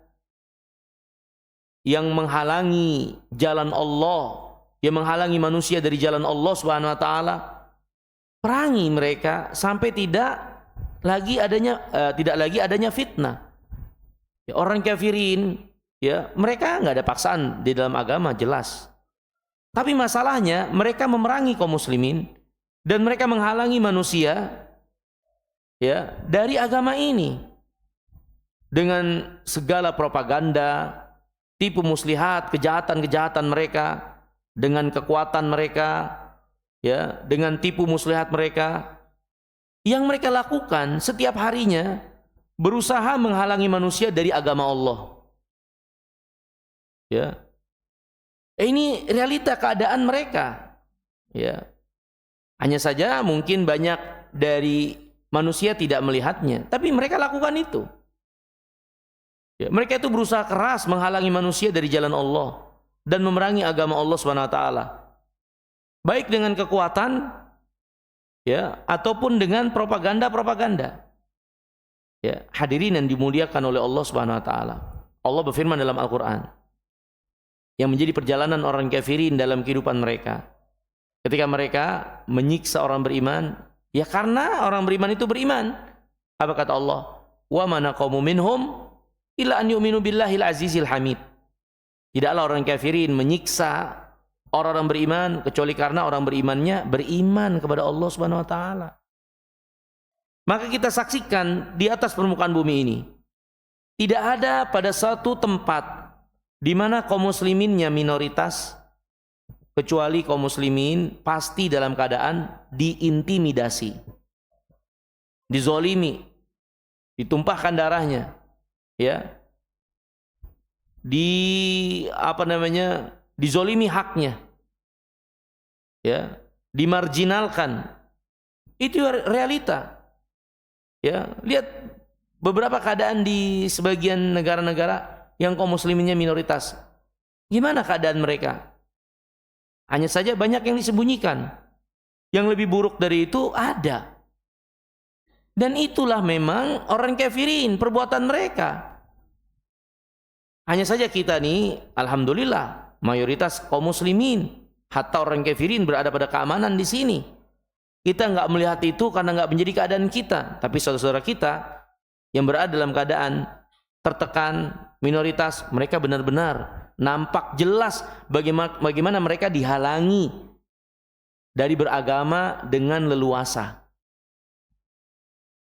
yang menghalangi jalan Allah, yang menghalangi manusia dari jalan Allah Subhanahu wa taala. Perangi mereka sampai tidak lagi adanya fitnah. Ya, orang kafirin, ya, mereka nggak ada paksaan di dalam agama, jelas. Tapi masalahnya mereka memerangi kaum muslimin dan mereka menghalangi manusia, ya, dari agama ini dengan segala propaganda, tipu muslihat, kejahatan-kejahatan mereka, dengan kekuatan mereka, ya, dengan tipu muslihat mereka yang mereka lakukan setiap harinya, berusaha menghalangi manusia dari agama Allah. Ya. Ini realita keadaan mereka. Ya. Hanya saja mungkin banyak dari manusia tidak melihatnya, tapi mereka lakukan itu. Ya, mereka itu berusaha keras menghalangi manusia dari jalan Allah dan memerangi agama Allah SWT. Baik dengan kekuatan, ya, ataupun dengan propaganda-propaganda. Ya, hadirin yang dimuliakan oleh Allah SWT. Allah berfirman dalam Al-Quran yang menjadi perjalanan orang kafirin dalam kehidupan mereka. Ketika mereka menyiksa orang beriman, ya karena orang beriman itu beriman. Apa kata Allah? Wa mana qaumu minhum illa an yu'minu billahil azizil hamid. Tidaklah orang kafirin menyiksa orang-orang beriman kecuali karena orang berimannya beriman kepada Allah Subhanahu wa taala. Maka kita saksikan di atas permukaan bumi ini tidak ada pada satu tempat di mana kaum musliminnya minoritas, kecuali kaum muslimin pasti dalam keadaan diintimidasi, dizolimi, ditumpahkan darahnya, ya, dizolimi haknya, ya, dimarginalkan. Itu realita. Ya, lihat beberapa keadaan di sebagian negara-negara yang kaum musliminnya minoritas. Gimana keadaan mereka? Hanya saja banyak yang disembunyikan. Yang lebih buruk dari itu ada. Dan itulah memang orang kafirin, perbuatan mereka. Hanya saja kita nih, alhamdulillah, mayoritas kaum muslimin, hatta orang kafirin berada pada keamanan di sini. Kita nggak melihat itu karena nggak menjadi keadaan kita. Tapi saudara-saudara kita yang berada dalam keadaan tertekan, minoritas, mereka benar-benar nampak jelas bagaimana mereka dihalangi dari beragama dengan leluasa.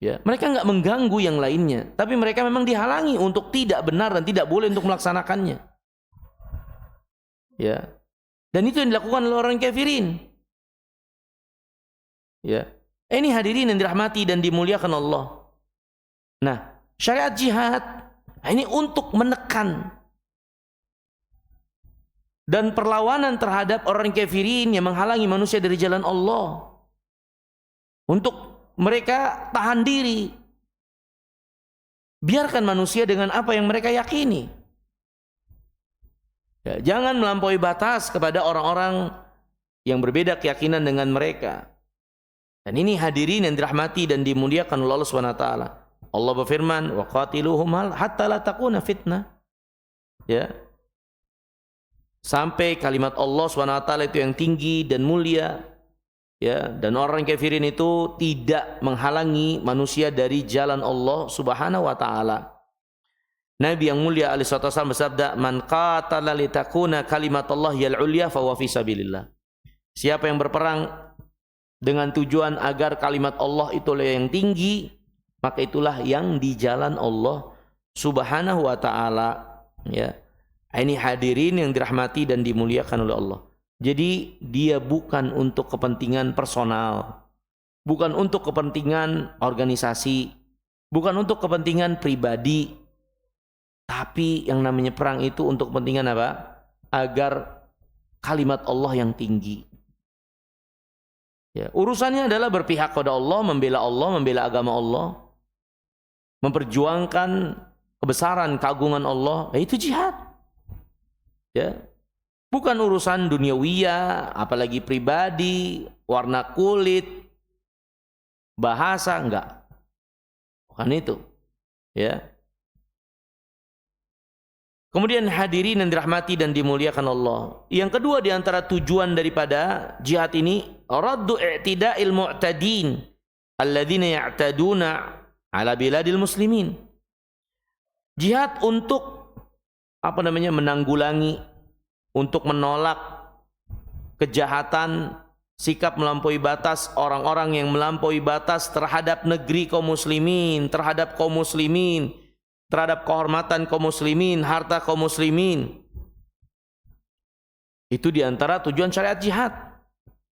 Ya, mereka nggak mengganggu yang lainnya, tapi mereka memang dihalangi untuk tidak benar dan tidak boleh untuk melaksanakannya. Ya, dan itu yang dilakukan oleh orang kafirin. Ya, ini hadirin yang dirahmati dan dimuliakan Allah. Nah, syariat jihad ini untuk menekan dan perlawanan terhadap orang kafirin yang menghalangi manusia dari jalan Allah. Untuk mereka tahan diri. Biarkan manusia dengan apa yang mereka yakini. Ya, jangan melampaui batas kepada orang-orang yang berbeda keyakinan dengan mereka. Dan ini hadirin yang dirahmati dan dimuliakan oleh Allah SWT. Allah berfirman, wa qatiluhum hatta la takuna fitnah. Ya. Sampai kalimat Allah SWT itu yang tinggi dan mulia. Ya, dan orang kafirin itu tidak menghalangi manusia dari jalan Allah Subhanahu wa taala. Nabi yang mulia alaihi wasallam bersabda, "Man qatala litakuna kalimatullahi al-ulya fa huwa fi sabilillah." Siapa yang berperang dengan tujuan agar kalimat Allah itu yang tinggi, maka itulah yang di jalan Allah Subhanahu wa taala. Ya. Ini hadirin yang dirahmati dan dimuliakan oleh Allah. Jadi dia bukan untuk kepentingan personal, bukan untuk kepentingan organisasi, bukan untuk kepentingan pribadi, tapi yang namanya perang itu untuk kepentingan apa? Agar kalimat Allah yang tinggi. Ya, urusannya adalah berpihak kepada Allah, membela agama Allah, memperjuangkan kebesaran, keagungan Allah, itu jihad. Ya. Bukan urusan duniawiyah, apalagi pribadi, warna kulit, bahasa, enggak. Bukan itu. Ya. Kemudian hadirin yang dirahmati dan dimuliakan Allah. Yang kedua di antara tujuan daripada jihad ini, raddu i'tida'il mu'tadin alladzina ya'taduna ala biladil muslimin. Jihad untuk menanggulangi, untuk menolak kejahatan, sikap melampaui batas orang-orang yang melampaui batas terhadap negeri kaum muslimin, terhadap kaum muslimin, terhadap kehormatan kaum muslimin, harta kaum muslimin. Itu diantara tujuan syariat jihad.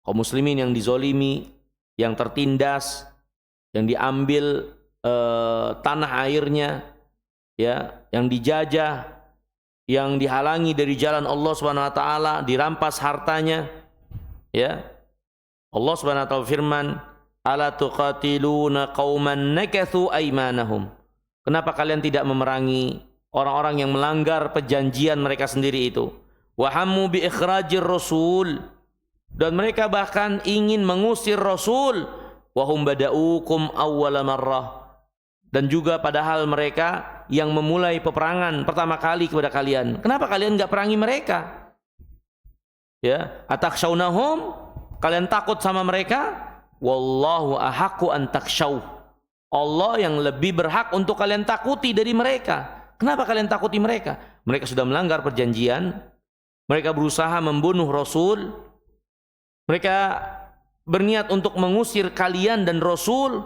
Kaum muslimin yang dizolimi, yang tertindas, yang diambil tanah airnya, ya, yang dijajah, yang dihalangi dari jalan Allah Subhanahu wa taala, dirampas hartanya. Ya. Allah Subhanahu wa taala firman, "Ala tuqatiluna qauman nakathu aymanahum." Kenapa kalian tidak memerangi orang-orang yang melanggar perjanjian mereka sendiri itu? Wa hammu bi ikhrajir rasul, dan mereka bahkan ingin mengusir Rasul. Wa hum bada'ukum awwala marrah, dan juga padahal mereka yang memulai peperangan pertama kali kepada kalian. Kenapa kalian enggak perangi mereka? Ya, atakshawnahum, kalian takut sama mereka? Wallahu ahaqqu an takshaw. Allah yang lebih berhak untuk kalian takuti dari mereka. Kenapa kalian takuti mereka? Mereka sudah melanggar perjanjian. Mereka berusaha membunuh Rasul. Mereka berniat untuk mengusir kalian dan Rasul.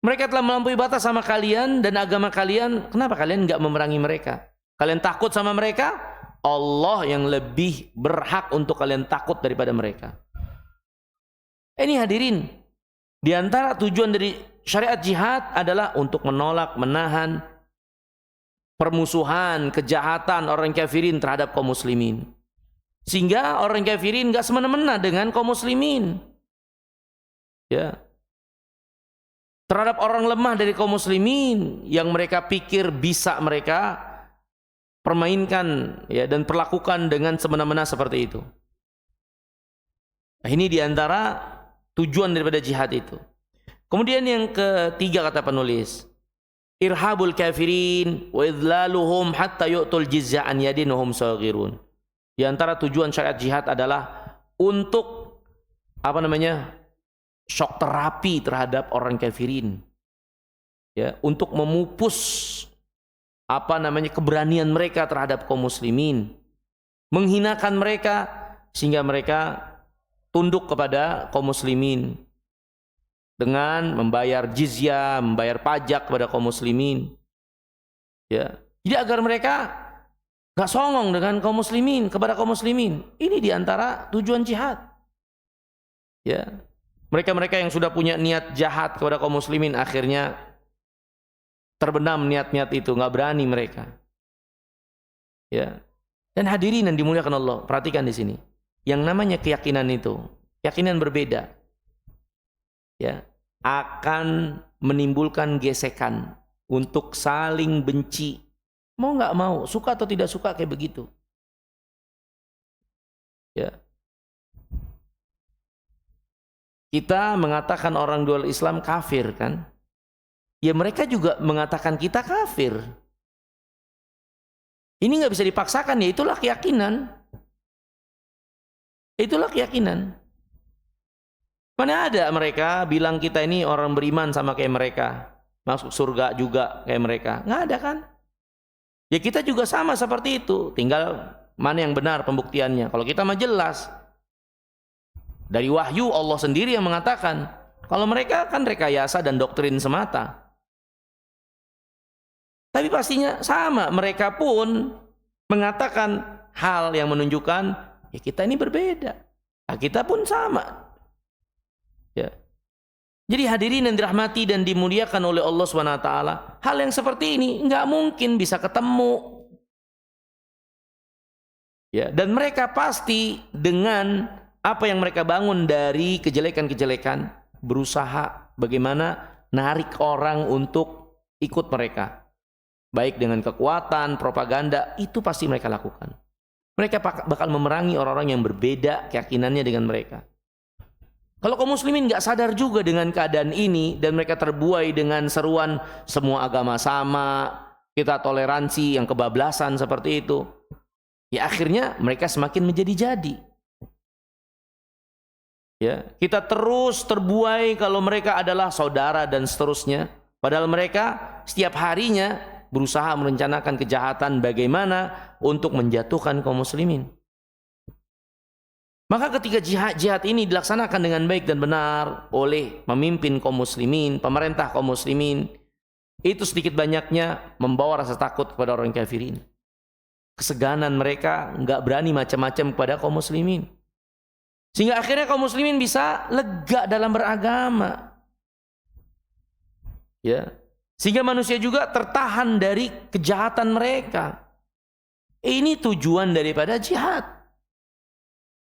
Mereka telah melampaui batas sama kalian dan agama kalian. Kenapa kalian enggak memerangi mereka? Kalian takut sama mereka? Allah yang lebih berhak untuk kalian takut daripada mereka. Ini hadirin, di antara tujuan dari syariat jihad adalah untuk menolak, menahan permusuhan, kejahatan orang kafirin terhadap kaum muslimin. Sehingga orang kafirin enggak semena-mena dengan kaum muslimin. Ya. Terhadap orang lemah dari kaum muslimin yang mereka pikir bisa mereka permainkan, ya, dan perlakukan dengan semena-mena seperti itu. Nah, ini diantara tujuan daripada jihad itu. Kemudian yang ketiga kata penulis, irhabul kafirin wa idlaluhum hatta yu'tul jizya an yadin wa hum saghirun. Di antara tujuan syariat jihad adalah untuk shock terapi terhadap orang kafirin. Ya, untuk memupus keberanian mereka terhadap kaum muslimin, menghinakan mereka sehingga mereka tunduk kepada kaum muslimin dengan membayar jizyah, membayar pajak kepada kaum muslimin. Ya, jadi agar mereka nggak songong dengan kaum muslimin, kepada kaum muslimin. Ini diantara tujuan jihad. Ya, mereka-mereka yang sudah punya niat jahat kepada kaum muslimin akhirnya terbenam niat-niat itu, nggak berani mereka. Ya. Dan hadirin yang dimuliakan Allah, perhatikan di sini. Yang namanya keyakinan itu, keyakinan berbeda, ya, akan menimbulkan gesekan untuk saling benci. Mau nggak mau, suka atau tidak suka kayak begitu. Ya. Kita mengatakan orang dual Islam kafir kan? Ya mereka juga mengatakan kita kafir. Ini nggak bisa dipaksakan, ya itulah keyakinan. Itulah keyakinan. Mana ada mereka bilang kita ini orang beriman sama kayak mereka, masuk surga juga kayak mereka. Nggak ada kan? Ya kita juga sama seperti itu. Tinggal mana yang benar pembuktiannya. Kalau kita mah jelas. Dari wahyu Allah sendiri yang mengatakan. Kalau mereka kan rekayasa dan doktrin semata. Tapi pastinya sama, mereka pun mengatakan hal yang menunjukkan ya kita ini berbeda. Nah, kita pun sama. Ya. Jadi hadirin yang dirahmati dan dimuliakan oleh Allah SWT, hal yang seperti ini nggak mungkin bisa ketemu. Ya, dan mereka pasti dengan apa yang mereka bangun dari kejelekan-kejelekan berusaha bagaimana narik orang untuk ikut mereka. Baik dengan kekuatan, propaganda, itu pasti mereka lakukan. Mereka bakal memerangi orang-orang yang berbeda keyakinannya dengan mereka. Kalau kaum muslimin nggak sadar juga dengan keadaan ini dan mereka terbuai dengan seruan semua agama sama, kita toleransi yang kebablasan seperti itu, ya akhirnya mereka semakin menjadi-jadi. Ya, kita terus terbuai kalau mereka adalah saudara dan seterusnya. Padahal mereka setiap harinya berusaha merencanakan kejahatan bagaimana untuk menjatuhkan kaum muslimin. Maka ketika jihad ini dilaksanakan dengan baik dan benar oleh memimpin kaum muslimin, pemerintah kaum muslimin, itu sedikit banyaknya membawa rasa takut kepada orang kafirin. Keseganan mereka nggak berani macam-macam kepada kaum muslimin. Sehingga akhirnya kaum muslimin bisa lega dalam beragama. Ya. Sehingga manusia juga tertahan dari kejahatan mereka. Ini tujuan daripada jihad.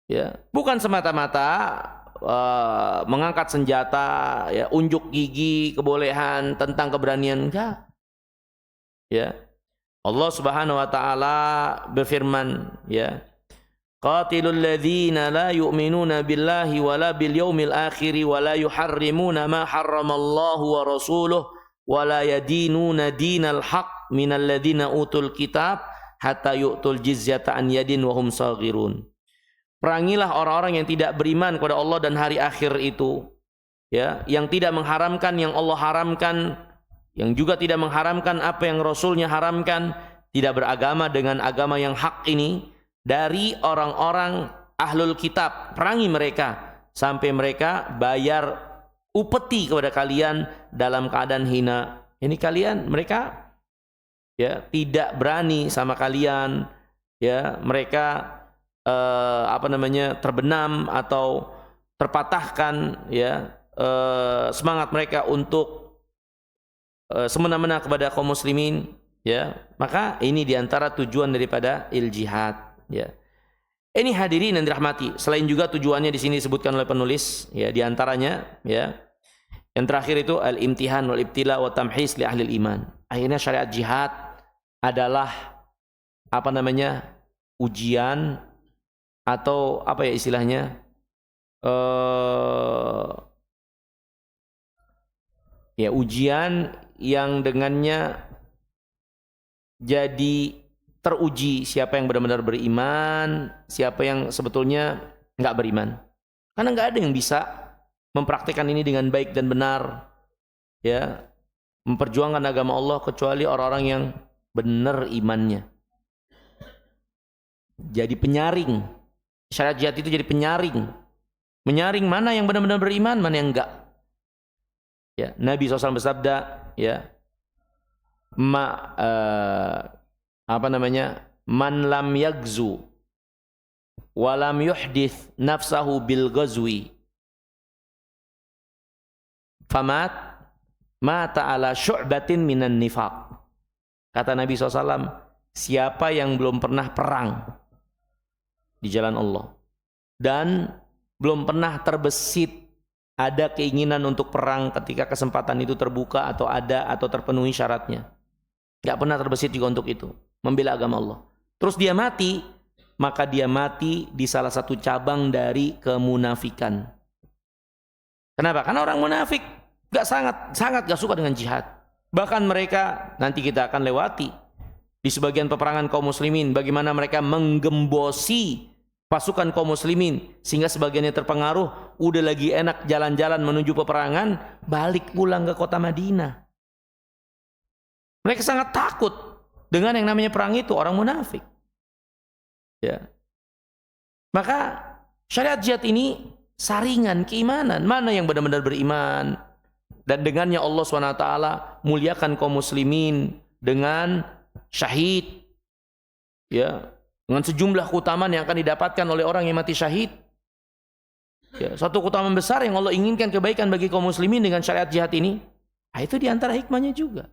Ya, bukan semata-mata mengangkat senjata, ya, unjuk gigi, kebolehan tentang keberanian, enggak. Ya. Allah Subhanahu wa taala berfirman, ya. Qatilul ladzina la yu'minuna billahi wala bil yaumil akhir wala yuharrimuna ma harramallahu wa rasuluhu wala yadinuna dinal haq minal ladzina utul kitab hatta yu'tul jizyata an yadin wa hum saghirun. Perangilah orang-orang yang tidak beriman kepada Allah dan hari akhir itu, ya, yang tidak mengharamkan yang Allah haramkan, yang juga tidak mengharamkan apa yang Rasulnya haramkan, tidak beragama dengan agama yang hak ini dari orang-orang ahlul kitab. Perangi mereka sampai mereka bayar upeti kepada kalian dalam keadaan hina. Ini kalian, mereka ya tidak berani sama kalian, ya mereka terbenam atau terpatahkan, ya semangat mereka untuk semena-mena kepada kaum muslimin, ya. Maka ini diantara tujuan daripada jihad, ya. Ini hadirin yang dirahmati. Selain juga tujuannya di sini disebutkan oleh penulis, ya, diantaranya, ya, yang terakhir itu al-imtihan wal ibtila wa tamhis li ahli iman. Akhirnya syariat jihad adalah ujian atau apa ya istilahnya, ya ujian yang dengannya jadi teruji siapa yang benar-benar beriman, siapa yang sebetulnya nggak beriman. Karena nggak ada yang bisa mempraktikkan ini dengan baik dan benar, ya, memperjuangkan agama Allah kecuali orang-orang yang benar imannya. Jadi penyaring. Syariat jihad itu jadi penyaring. Menyaring mana yang benar-benar beriman, mana yang enggak. Ya, Nabi SAW bersabda, ya, man lam yagzu wa lam yuhdith nafsahu bil ghazwi famat mata ala syu'batin minan nifaq. Kata Nabi SAW, siapa yang belum pernah perang di jalan Allah dan belum pernah terbesit ada keinginan untuk perang ketika kesempatan itu terbuka atau ada atau terpenuhi syaratnya, gak pernah terbesit juga untuk itu, membela agama Allah, terus dia mati, maka dia mati di salah satu cabang dari kemunafikan. Kenapa? Karena orang munafik sangat gak suka dengan jihad. Bahkan mereka, nanti kita akan lewati di sebagian peperangan kaum muslimin, bagaimana mereka menggembosi pasukan kaum muslimin sehingga sebagiannya terpengaruh, udah lagi enak jalan-jalan menuju peperangan, balik pulang ke kota Madinah. Mereka sangat takut dengan yang namanya perang itu, orang munafik. Ya. Maka syariat jihad ini saringan keimanan, mana yang benar-benar beriman, dan dengannya Allah SWT muliakan kaum muslimin dengan syahid, ya, dengan sejumlah keutamaan yang akan didapatkan oleh orang yang mati syahid. Ya, satu keutamaan besar yang Allah inginkan kebaikan bagi kaum muslimin dengan syariat jihad ini. Nah, itu diantara hikmahnya juga.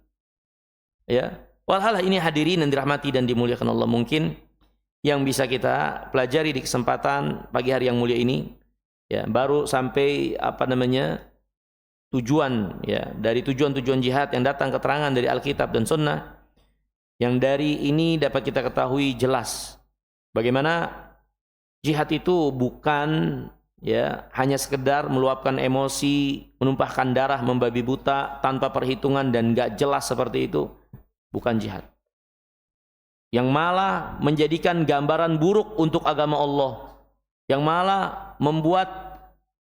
Ya, walhalah ini hadirin yang dirahmati dan dimuliakan Allah, mungkin yang bisa kita pelajari di kesempatan pagi hari yang mulia ini. Ya, baru sampai tujuan, ya, dari tujuan-tujuan jihad yang datang keterangan dari Alkitab dan Sunnah. Yang dari ini dapat kita ketahui jelas bagaimana jihad itu bukan, ya, hanya sekedar meluapkan emosi, menumpahkan darah, membabi buta tanpa perhitungan dan gak jelas seperti itu. Bukan jihad. Yang malah menjadikan gambaran buruk untuk agama Allah. Yang malah membuat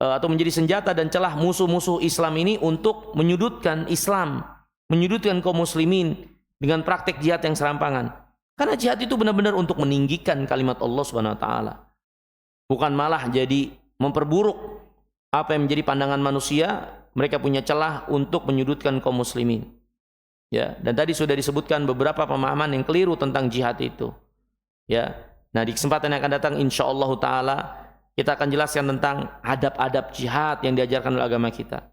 atau menjadi senjata dan celah musuh-musuh Islam ini untuk menyudutkan Islam, menyudutkan kaum muslimin dengan praktek jihad yang serampangan. Karena jihad itu benar-benar untuk meninggikan kalimat Allah Subhanahu wa taala. Bukan malah jadi memperburuk apa yang menjadi pandangan manusia, mereka punya celah untuk menyudutkan kaum muslimin. Ya, dan tadi sudah disebutkan beberapa pemahaman yang keliru tentang jihad itu. Ya. Nah, di kesempatan yang akan datang insyaallah taala kita akan jelaskan tentang adab-adab jihad yang diajarkan oleh agama kita.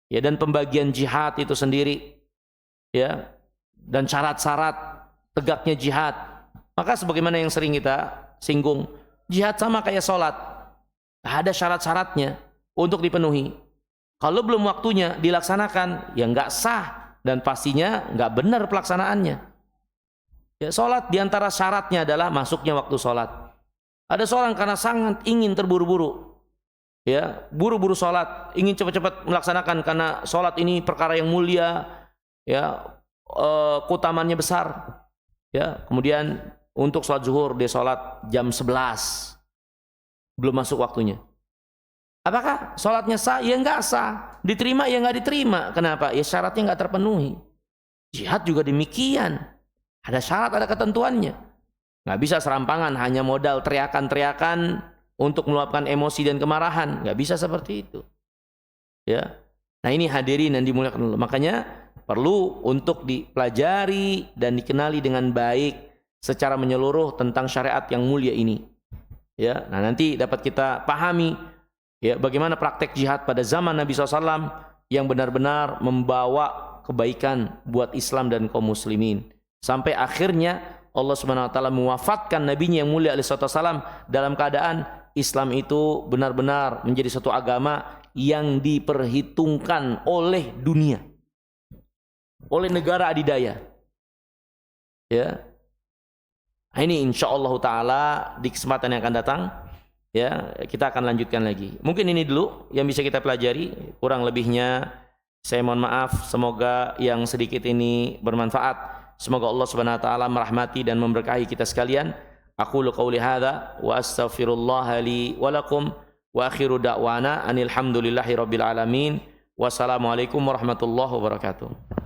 Ya, dan pembagian jihad itu sendiri. Ya. Dan syarat-syarat tegaknya jihad. Maka sebagaimana yang sering kita singgung, jihad sama kayak sholat, ada syarat-syaratnya untuk dipenuhi. Kalau belum waktunya dilaksanakan, ya nggak sah dan pastinya nggak benar pelaksanaannya. Ya, sholat diantara syaratnya adalah masuknya waktu sholat. Ada seorang karena sangat ingin terburu-buru, ya, buru-buru sholat, ingin cepat-cepat melaksanakan karena sholat ini perkara yang mulia, ya, keutamaannya besar, ya. Kemudian untuk sholat zuhur dia sholat jam 11, belum masuk waktunya. Apakah sholatnya sah? Ya nggak sah. Diterima? Ya nggak diterima. Kenapa? Ya syaratnya nggak terpenuhi. Jihad juga demikian. Ada syarat, ada ketentuannya. Nggak bisa serampangan hanya modal teriakan-teriakan untuk meluapkan emosi dan kemarahan. Nggak bisa seperti itu. Ya. Nah, ini hadirin yang dimuliakan Allah. Makanya perlu untuk dipelajari dan dikenali dengan baik secara menyeluruh tentang syariat yang mulia ini. Ya, nah nanti dapat kita pahami, ya, bagaimana praktek jihad pada zaman Nabi SAW yang benar-benar membawa kebaikan buat Islam dan kaum muslimin. Sampai akhirnya Allah Subhanahu wa taala mewafatkan nabinya yang mulia alaihi wasallam dalam keadaan Islam itu benar-benar menjadi satu agama yang diperhitungkan oleh dunia, oleh negara adidaya. Ya. Nah, ini insyaallah taala di kesempatan yang akan datang, ya, kita akan lanjutkan lagi. Mungkin ini dulu yang bisa kita pelajari, kurang lebihnya Saya mohon maaf, semoga yang sedikit ini bermanfaat. Semoga Allah Subhanahu wa taala merahmati dan memberkahi kita sekalian. Aqulu qauli hadza wa astaghfirullah li wa lakum wa akhiru da'wana anil hamdulillahi rabbil alamin. Wassalamualaikum warahmatullahi wabarakatuh.